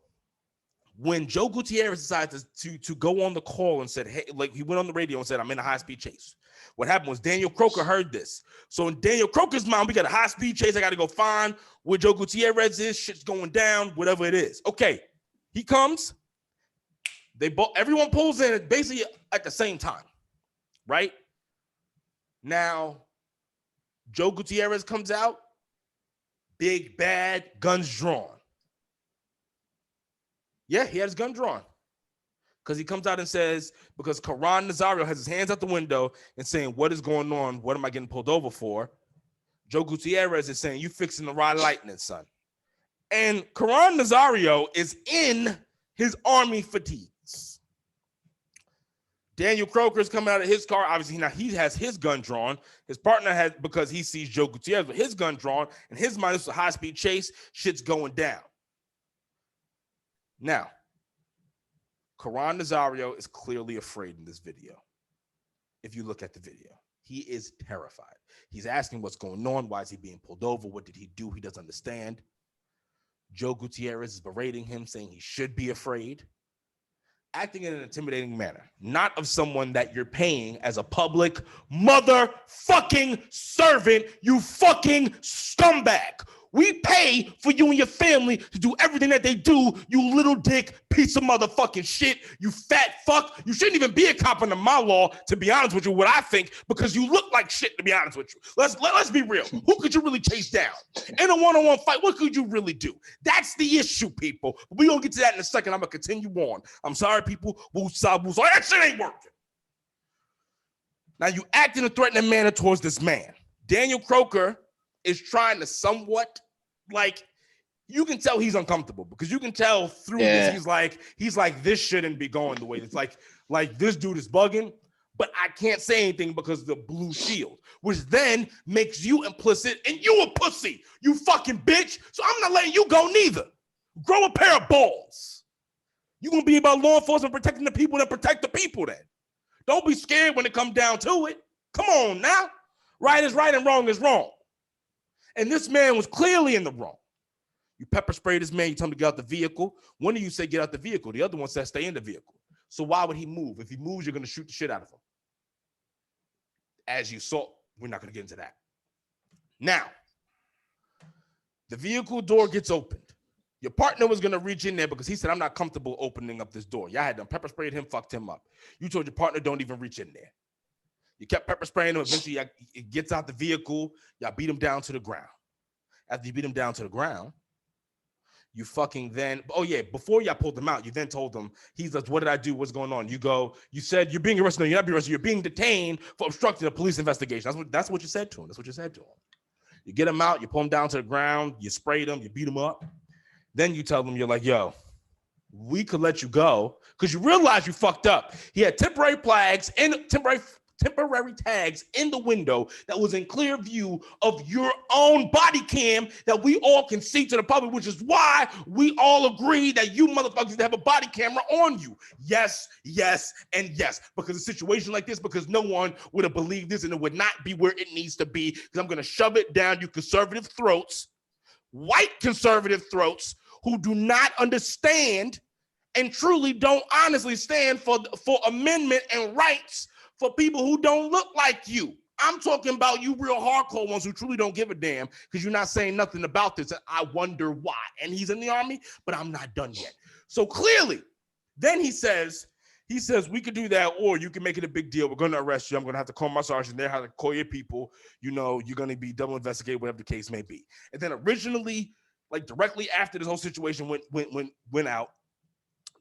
when Joe Gutierrez decided to go on the call and said, hey, he went on the radio and said, I'm in a high-speed chase. What happened was Daniel Crocker heard this. So in Daniel Crocker's mind, we got a high-speed chase. I got to go find where Joe Gutierrez is. Shit's going down, whatever it is. Okay. He comes, everyone pulls in basically at the same time, right? Now, Joe Gutierrez comes out, big, bad, guns drawn. Yeah, he had his gun drawn. Because he comes out and says, because Carson Nazairo has his hands out the window and saying, what is going on? What am I getting pulled over for? Joe Gutierrez is saying, you fixing the ride lightning, son. And Carson Nazairo is in his army fatigues. Daniel Crocker is coming out of his car. Obviously, now he has his gun drawn. His partner has, because he sees Joe Gutierrez with his gun drawn. In his mind, it's a high-speed chase. Shit's going down. Now, Carson Nazairo is clearly afraid in this video. If you look at the video, he is terrified. He's asking what's going on. Why is he being pulled over? What did he do? He doesn't understand. Joe Gutierrez is berating him, saying he should be afraid, acting in an intimidating manner, not of someone that you're paying as a public motherfucking servant, you fucking scumbag. We pay for you and your family to do everything that they do, you little dick piece of motherfucking shit, you fat fuck. You shouldn't even be a cop under my law, to be honest with you, what I think, because you look like shit, to be honest with you. Let's be real. Who could you really chase down? In a one-on-one fight, what could you really do? That's the issue, people. We're going to get to that in a second. I'm going to continue on. I'm sorry, people. That shit ain't working. Now, you act in a threatening manner towards this man. Daniel Crocker is trying to somewhat, you can tell he's uncomfortable, because you can tell through this, he's like, this shouldn't be going the way it's like this dude is bugging, but I can't say anything because of the blue shield, which then makes you implicit and you a pussy, you fucking bitch. So I'm not letting you go neither. Grow a pair of balls. You're going to be about law enforcement protecting the people that protect the people then. Don't be scared when it comes down to it. Come on now. Right is right and wrong is wrong. And this man was clearly in the wrong. You pepper spray this man, you tell him to get out the vehicle. One of you say get out the vehicle. The other one says stay in the vehicle. So why would he move? If he moves, you're going to shoot the shit out of him. As you saw, we're not going to get into that. Now, the vehicle door gets opened. Your partner was going to reach in there because he said, I'm not comfortable opening up this door. Y'all had them pepper sprayed him, fucked him up. You told your partner, don't even reach in there. You kept pepper spraying him. Eventually, it gets out the vehicle. Y'all beat him down to the ground. after you beat him down to the ground, you fucking then, oh yeah, before y'all pulled him out, you then told him, he's like, what did I do? What's going on? You go, you said, you're being arrested. No, you're not being arrested. You're being detained for obstructing a police investigation. That's what you said to him. That's what you said to him. You get him out, you pull him down to the ground, you sprayed him, you beat him up. Then you tell them, you're like, yo, we could let you go because you realize you fucked up. He had temporary tags in the window that was in clear view of your own body cam that we all can see to the public, which is why we all agree that you motherfuckers need to have a body camera on you. Yes, yes, and yes. Because a situation like this, because no one would have believed this and it would not be where it needs to be. Because I'm going to shove it down you conservative throats, white conservative throats who do not understand and truly don't honestly stand for amendment and rights for people who don't look like you. I'm talking about you real hardcore ones who truly don't give a damn because you're not saying nothing about this. I wonder why. And he's in the army, but I'm not done yet. So clearly, then he says, we could do that, or you can make it a big deal. We're going to arrest you. I'm going to have to call my sergeant there, have to call your people. You know, you're going to be double investigated, whatever the case may be. And then originally, like directly after this whole situation went out,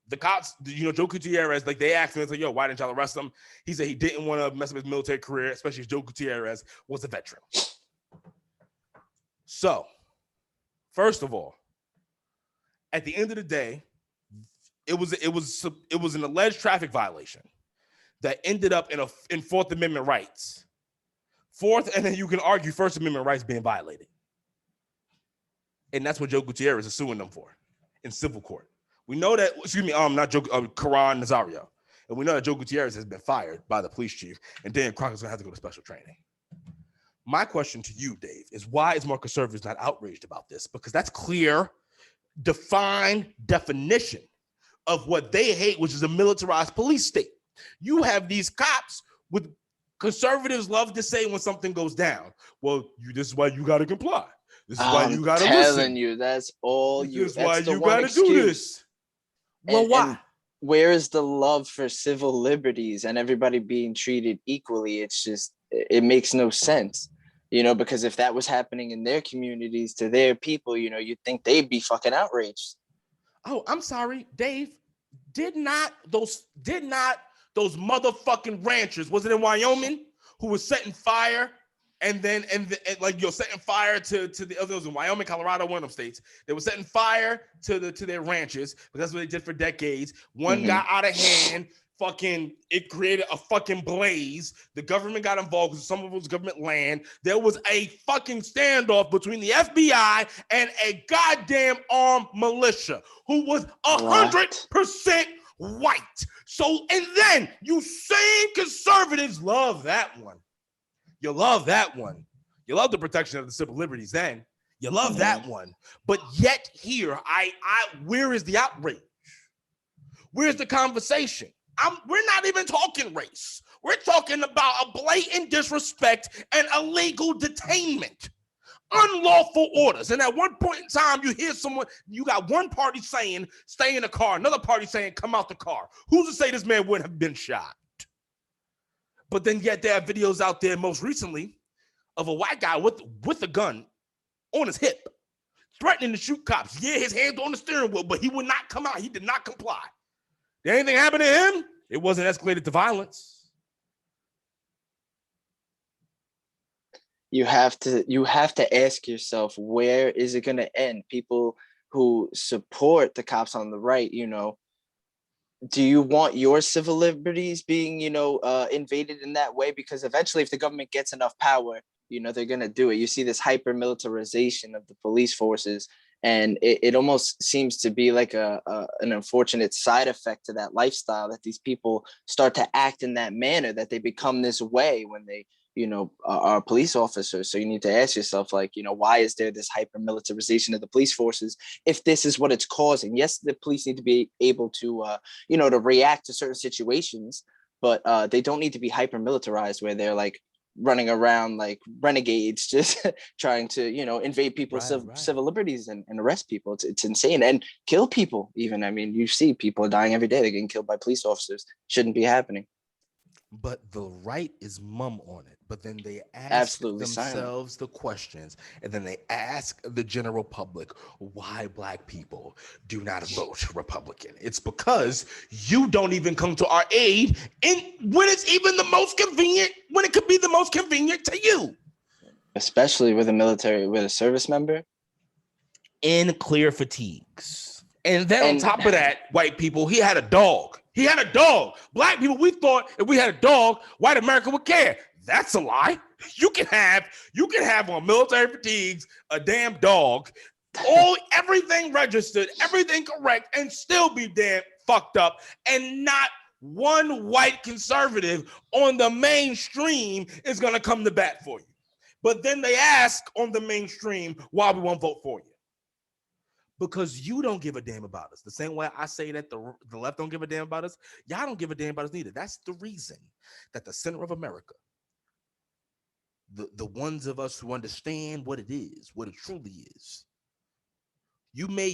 the cops, you know, Joe Gutierrez, like they asked him, it's like, yo, why didn't y'all arrest him? He said he didn't want to mess up his military career, especially as Joe Gutierrez was a veteran. So, first of all, at the end of the day, it was an alleged traffic violation that ended up in Fourth Amendment rights. Fourth, and then you can argue First Amendment rights being violated. And that's what Joe Gutierrez is suing them for in civil court. We know that, not Joe, Carson Nazairo. And we know that Joe Gutierrez has been fired by the police chief, and Dan Crocker's gonna have to go to special training. My question to you, Dave, is why is more conservatives not outraged about this? Because that's clear, defined definition of what they hate, which is a militarized police state. You have these cops with conservatives love to say when something goes down, well, this is why you got to comply. This is why you got to listen. I'm telling you, that's all you. This is why you got to do this. Well, why? And where is the love for civil liberties and everybody being treated equally? It's just, it makes no sense, you know, because if that was happening in their communities to their people, you know, you'd think they'd be fucking outraged. Oh, I'm sorry, Dave. Did not those motherfucking ranchers, was it in Wyoming, who was setting fire and setting fire to the others in Wyoming, Colorado, one of them states. They were setting fire to their ranches, but that's what they did for decades. One got out of hand, it created a fucking blaze. The government got involved because some of it was government land. There was a fucking standoff between the FBI and a goddamn armed militia who was 100% white. So, and then you same conservatives love that one. You love that one. You love the protection of the civil liberties then. You love that one. But yet here, where is the outrage? Where's the conversation? We're not even talking race. We're talking about a blatant disrespect and illegal detainment. Unlawful orders. And at one point in time, you got one party saying, stay in the car, another party saying, come out the car. Who's to say this man wouldn't have been shot? But then yet there are videos out there most recently of a white guy with a gun on his hip, threatening to shoot cops. Yeah, his hands on the steering wheel, but he would not come out. He did not comply. Did anything happen to him? It wasn't escalated to violence. You have to ask yourself, where is it going to end? People who support the cops on the right, you know, do you want your civil liberties being, invaded in that way? Because eventually, if the government gets enough power, you know, they're going to do it. You see this hyper militarization of the police forces, and it almost seems to be like an unfortunate side effect to that lifestyle, that these people start to act in that manner, that they become this way when they, are police officers. So you need to ask yourself, like, why is there this hyper militarization of the police forces if this is what it's causing? Yes, the police need to be able to, to react to certain situations, but they don't need to be hyper militarized where they're like running around like renegades, just trying to, invade people's civil liberties and arrest people. It's insane, and kill people even. I mean, you see people dying every day. They're getting killed by police officers. Shouldn't be happening. But the right is mum on it. But then they ask Absolutely silent. themselves the questions, and then they ask the general public why Black people do not vote Republican. It's because you don't even come to our aid when it's even the most convenient, when it could be the most convenient to you. Especially with a service member. In clear fatigues. And then on And top of that, white people, he had a dog. He had a dog. Black people, we thought if we had a dog, white America would care. That's a lie. You can have on military fatigues a damn dog, everything registered, everything correct, and still be damn fucked up, and not one white conservative on the mainstream is gonna come to bat for you. But then they ask on the mainstream why we won't vote for you. Because you don't give a damn about us. The same way I say that the left don't give a damn about us, y'all don't give a damn about us neither. That's the reason that the center of America, the ones of us who understand what it is, what it truly is, you may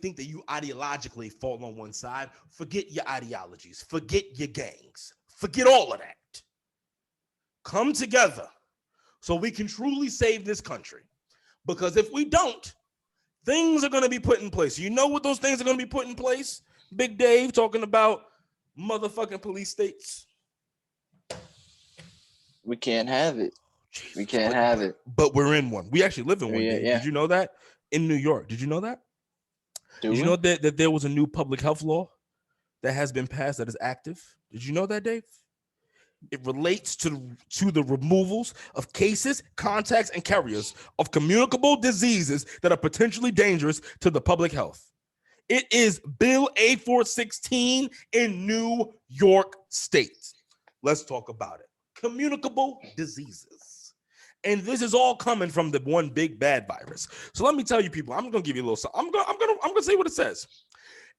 think that you ideologically fall on one side. Forget your ideologies. Forget your gangs. Forget all of that. Come together so we can truly save this country. Because if we don't, things are going to be put in place. You know what those things are going to be put in place? Big Dave talking about motherfucking police states. we can't have it. Jesus, We can't have it. But we're in one. We actually live in one. Yeah. Did you know that? In New York. Did you know that? Did you know that there was a new public health law that has been passed that is active? Did you know that, Dave? It relates to the removals of cases, contacts, and carriers of communicable diseases that are potentially dangerous to the public health. It is Bill A416 in New York State. Let's talk about it. Communicable diseases. And this is all coming from the one big bad virus. So let me tell you, people, I'm gonna give you a little. I'm gonna say what it says.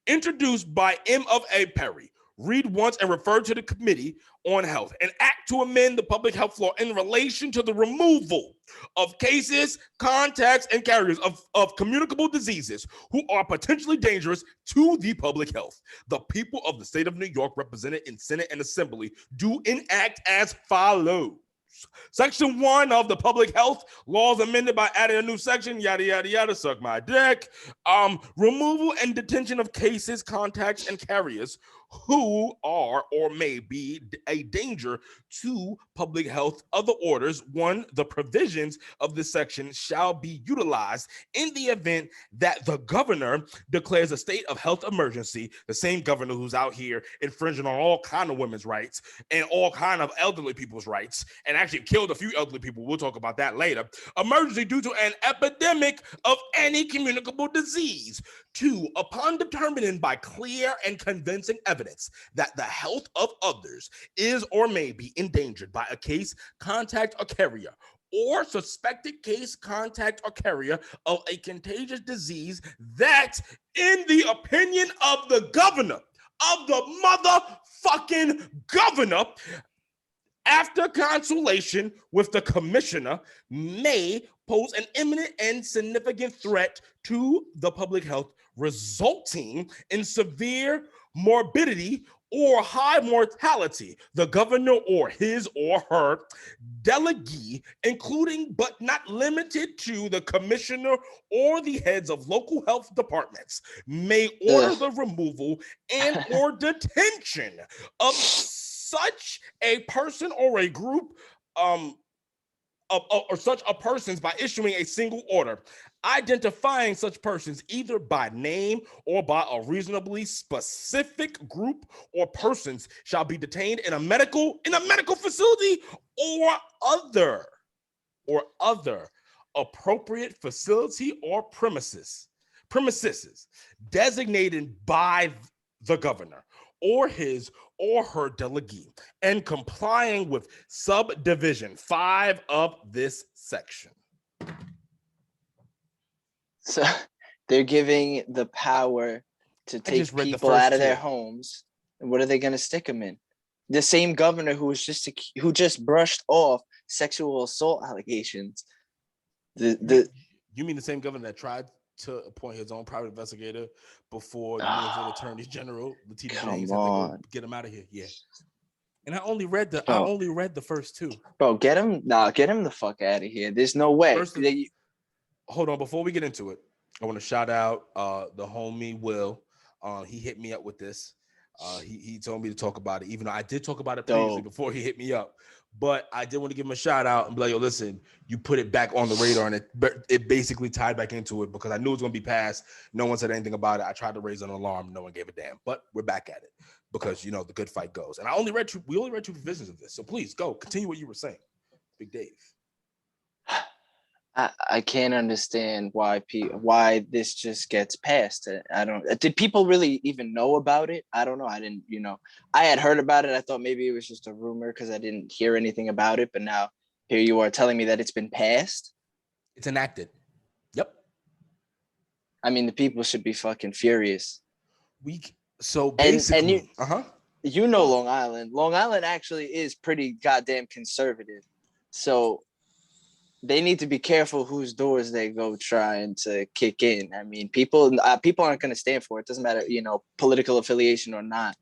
Introduced by M. of A. Perry. Read once and refer to the Committee on Health. An act to amend the public health law in relation to the removal of cases, contacts, and carriers of communicable diseases who are potentially dangerous to the public health. The people of the state of New York, represented in Senate and Assembly, do enact as follows. Section 1 of the public health laws amended by adding a new section, yada, yada, yada, suck my dick. Removal and detention of cases, contacts, and carriers who are or may be a danger to public health. Other orders. 1, the provisions of this section shall be utilized in the event that the governor declares a state of health emergency, the same governor who's out here infringing on all kind of women's rights and all kind of elderly people's rights, and actually killed a few elderly people. We'll talk about that later. Emergency due to an epidemic of any communicable disease. 2, upon determining by clear and convincing evidence that the health of others is or may be endangered by a case, contact, or carrier, or suspected case, contact, or carrier of a contagious disease that, in the opinion of the governor, of the motherfucking governor, after consultation with the commissioner, may pose an imminent and significant threat to the public health, resulting in severe morbidity or high mortality. The governor or his or her delegee, including but not limited to the commissioner or the heads of local health departments, may order the removal and or detention of such a person or a group or such a persons by issuing a single order identifying such persons either by name or by a reasonably specific group or persons shall be detained in a medical facility or other appropriate facility or premises designated by the governor or his or her delegee, and complying with subdivision 5 of this section. So they're giving the power to take people out of their homes. And what are they going to stick them in? The same governor who just brushed off sexual assault allegations. You mean the same governor that tried to appoint his own private investigator before the New York Attorney General, Letitia James, had to go get him out of here? Yeah. And I only read the first two. Bro, get him the fuck out of here. There's no way. Hold on, before we get into it, I want to shout out the homie Will. He hit me up with this. He told me to talk about it, even though I did talk about it previously before he hit me up. But I did want to give him a shout out and be like, yo, listen, you put it back on the radar, and it basically tied back into it because I knew it was going to be passed. No one said anything about it. I tried to raise an alarm. No one gave a damn. But we're back at it because, the good fight goes. And we only read two provisions of this. So please go. Continue what you were saying, Big Dave. I can't understand why this just gets passed. I don't. Did people really even know about it? I don't know. I didn't. I had heard about it. I thought maybe it was just a rumor because I didn't hear anything about it. But now here you are telling me that it's been passed. It's enacted. Yep. I mean, the people should be fucking furious. So basically, Long Island. Long Island actually is pretty goddamn conservative. So they need to be careful whose doors they go trying to kick in. I mean, people aren't going to stand for it. It doesn't matter, political affiliation or not.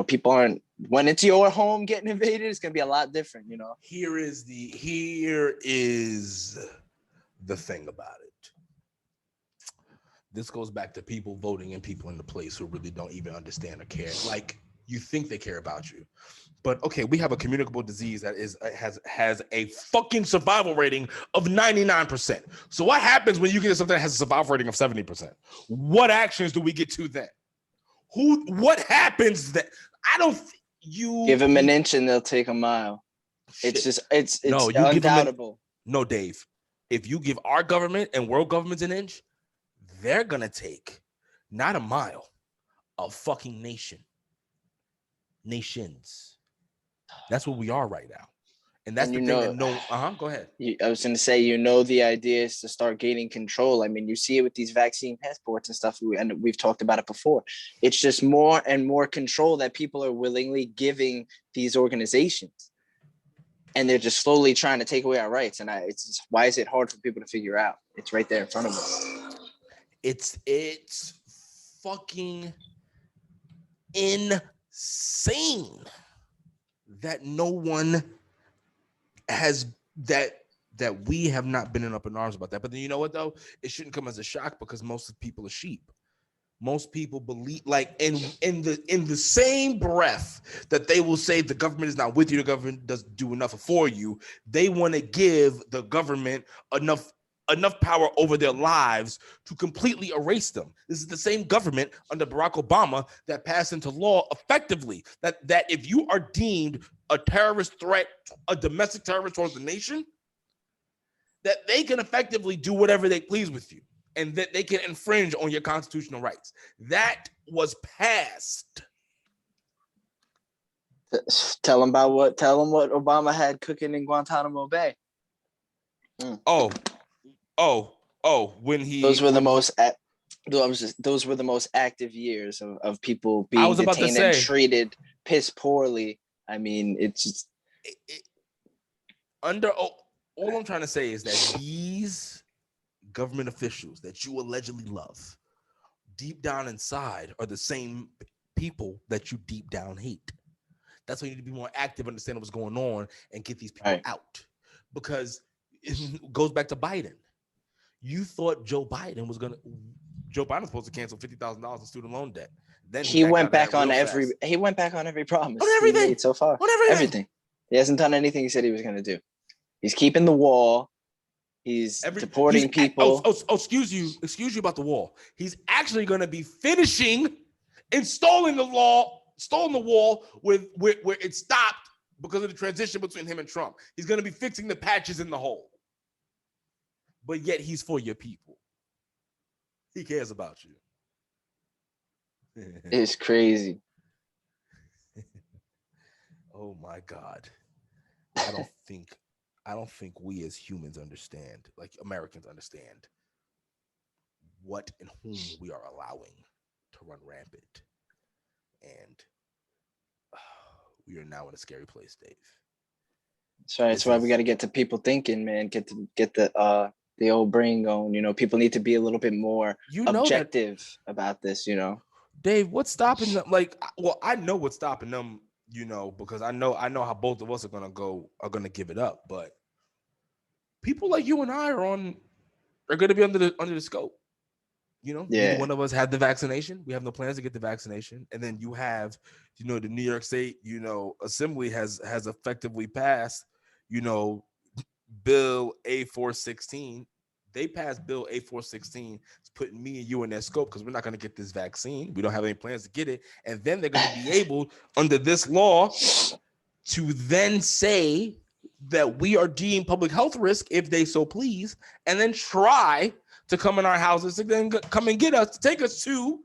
People aren't. When it's your home getting invaded, it's going to be a lot different. Here is the thing about it. This goes back to people voting and people in the place who really don't even understand or care. Like, you think they care about you. But okay, we have a communicable disease that has a fucking survival rating of 99%. So what happens when you get something that has a survival rating of 70%? What actions do we get to then? What happens that you give them an inch and they'll take a mile? Shit. It's undoubtable. No, Dave. If you give our government and world governments an inch, they're gonna take not a mile, a fucking nations. That's what we are right now. And that's the thing that go ahead. I was going to say, the idea is to start gaining control. I mean, you see it with these vaccine passports and stuff, and we've talked about it before. It's just more and more control that people are willingly giving these organizations. And they're just slowly trying to take away our rights. And why is it hard for people to figure out? It's right there in front of us. It's fucking insane that no one has that we have not been up in arms about that. But then you know what though? It shouldn't come as a shock because most of people are sheep. Most people believe, like, in the same breath that they will say the government is not with you, the government doesn't do enough for you, they want to give the government enough power over their lives to completely erase them. This is the same government under Barack Obama that passed into law effectively that if you are deemed a terrorist threat, a domestic terrorist towards the nation, that they can effectively do whatever they please with you and that they can infringe on your constitutional rights. That was passed. Tell them what Obama had cooking in Guantanamo Bay. When he those were the most active years of people being detained and treated piss poorly. I mean, it's just all I'm trying to say is that these government officials that you allegedly love deep down inside are the same people that you deep down hate. That's why you need to be more active, understand what's going on, and get these people out. Because it goes back to Biden. You thought Joe Biden was supposed to cancel $50,000 in student loan debt. Then he went back on every promise he made so far. On everything. He hasn't done anything he said he was going to do. He's keeping the wall. He's deporting people. Excuse you about the wall. He's actually going to be finishing installing the wall where it stopped because of the transition between him and Trump. He's going to be fixing the patches in the hole. But yet he's for your people. He cares about you. It's crazy. Oh my God. I don't think we as humans understand, like Americans understand, what and whom we are allowing to run rampant. And we are now in a scary place, Dave. That's why we got to get to people thinking, man. Get the old brain going. People need to be a little bit more objective about this. Dave, what's stopping them? I know what's stopping them. because I know how both of us are gonna give it up, but people like you and I are gonna be under the scope. Neither one of us had the vaccination. We have no plans to get the vaccination. And then you have, the New York State, Assembly has effectively passed, Bill A416. They passed Bill A416. It's putting me and you in their scope because we're not going to get this vaccine. We don't have any plans to get it. And then they're going to be able, under this law, to then say that we are deemed public health risk if they so please, and then try to come in our houses to then come and get us, to take us to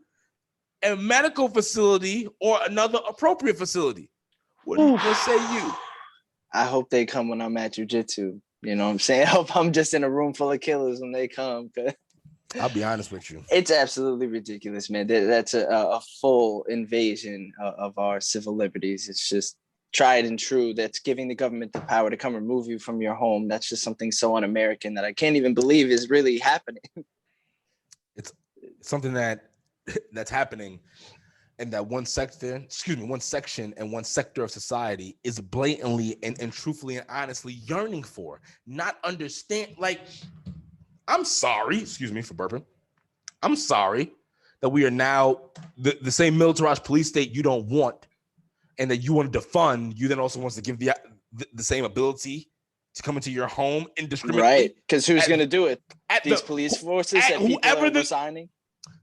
a medical facility or another appropriate facility. What say you? I hope they come when I'm at jiu-jitsu. You know what I'm saying? I hope I'm just in a room full of killers when they come. I'll be honest with you. It's absolutely ridiculous, man. That's a full invasion of our civil liberties. It's just tried and true. That's giving the government the power to come remove you from your home. That's just something so un-American that I can't even believe is really happening. It's something that's happening, and that one section and one sector of society is blatantly and truthfully and honestly yearning for, not understand. Like, I'm sorry, excuse me for burping. I'm sorry that we are now the same militarized police state you don't want, and that you want to defund. You then also wants to give the same ability to come into your home indiscriminately. Right, because who's going to do it? These police forces that people are resigning?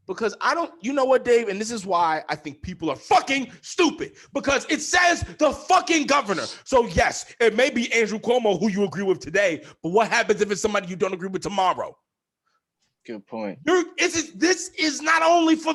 Because I don't, you know what, Dave? And this is why I think people are fucking stupid. Because it says the fucking governor. So yes, it may be Andrew Cuomo who you agree with today, but what happens if it's somebody you don't agree with tomorrow? Good point. This is not only for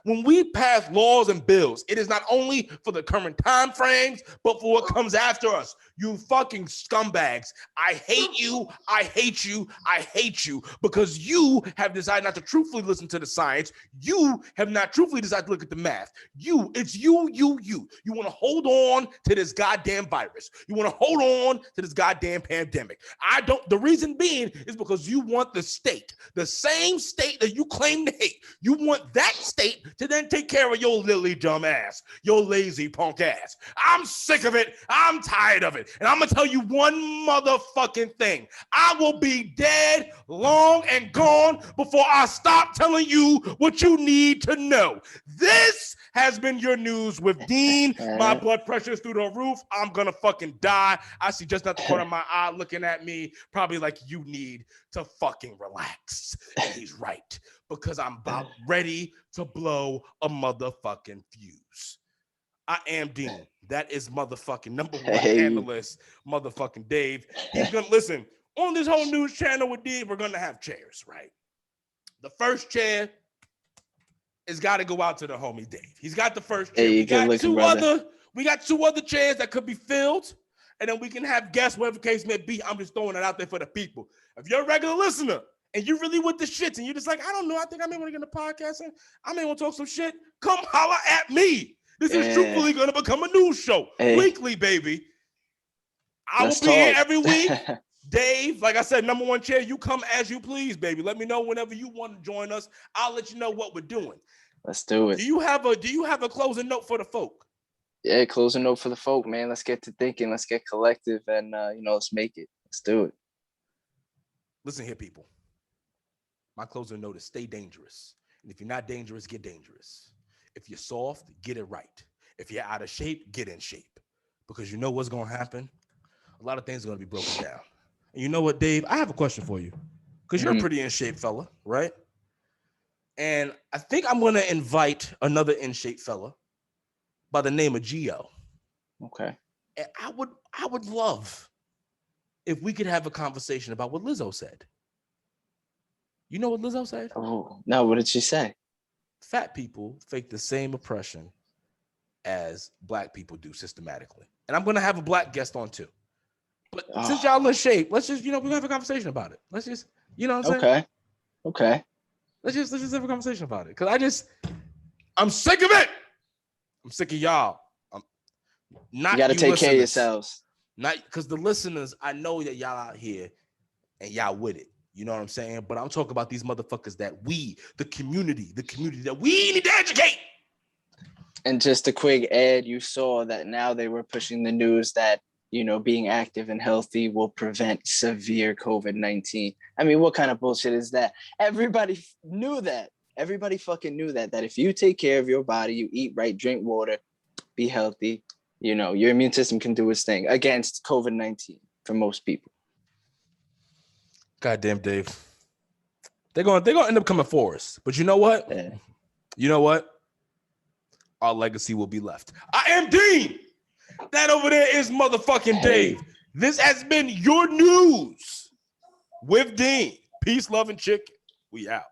when we pass laws and bills, it is not only for the current time frames, but for what comes after us. You fucking scumbags. I hate you. I hate you. I hate you because you have decided not to truthfully listen to the science. You have not truthfully decided to look at the math. It's you. You want to hold on to this goddamn virus. You want to hold on to this goddamn pandemic. The reason being is because you want the state, the same state that you claim to hate. You want that state to then take care of your lily dumb ass, your lazy punk ass. I'm sick of it. I'm tired of it. And I'm going to tell you one motherfucking thing. I will be dead, long and gone before I stop telling you what you need to know. This has been your news with Dean. My blood pressure is through the roof. I'm going to fucking die. I see just at the corner of my eye looking at me, probably like you need to fucking relax. And he's right, because I'm about ready to blow a motherfucking fuse. I am Dean. That is motherfucking number one analyst, motherfucking Dave. He's gonna listen on this whole news channel with Dave. We're gonna have chairs, right? The first chair has got to go out to the homie Dave. He's got the first chair. We got two other chairs that could be filled, and then we can have guests, whatever the case may be. I'm just throwing it out there for the people. If you're a regular listener and you really with the shits and you're just like, I don't know, I think I may want to get in the podcast and I may want to talk some shit, come holler at me. This is truthfully going to become a news show. Weekly, baby. I will be here every week. Dave, like I said, number one chair, you come as you please, baby. Let me know whenever you want to join us. I'll let you know what we're doing. Let's do it. Do you have a closing note for the folk? Yeah, closing note for the folk, man. Let's get to thinking. Let's get collective and, let's make it. Let's do it. Listen here, people. My closing note is stay dangerous. And if you're not dangerous, get dangerous. If you're soft, get it right. If you're out of shape, get in shape. Because you know what's going to happen? A lot of things are going to be broken down. And you know what, Dave? I have a question for you. Because you're a pretty in shape fella, right? And I think I'm going to invite another in shape fella by the name of Gio. Okay. And I would love if we could have a conversation about what Lizzo said. You know what Lizzo said? Oh, no, what did she say? Fat people fake the same oppression as black people do systematically. And I'm going to have a black guest on too. But since y'all in shape, let's just, we're going to have a conversation about it. Let's just, you know what I'm saying? Okay. Let's just have a conversation about it. Because I'm sick of it. I'm sick of y'all. You got to take care of yourselves. Not because the listeners, I know that y'all out here and y'all with it. You know what I'm saying? But I'm talking about these motherfuckers that we, the community that we need to educate. And just a quick ad, you saw that now they were pushing the news that, being active and healthy will prevent severe COVID-19. I mean, what kind of bullshit is that? Everybody knew that. Everybody fucking knew that if you take care of your body, you eat right, drink water, be healthy, your immune system can do its thing against COVID-19 for most people. Goddamn, Dave. They're gonna end up coming for us. But you know what? Yeah. You know what? Our legacy will be left. I am Dean. That over there is motherfucking Dave. This has been your news with Dean. Peace, love, and chicken. We out.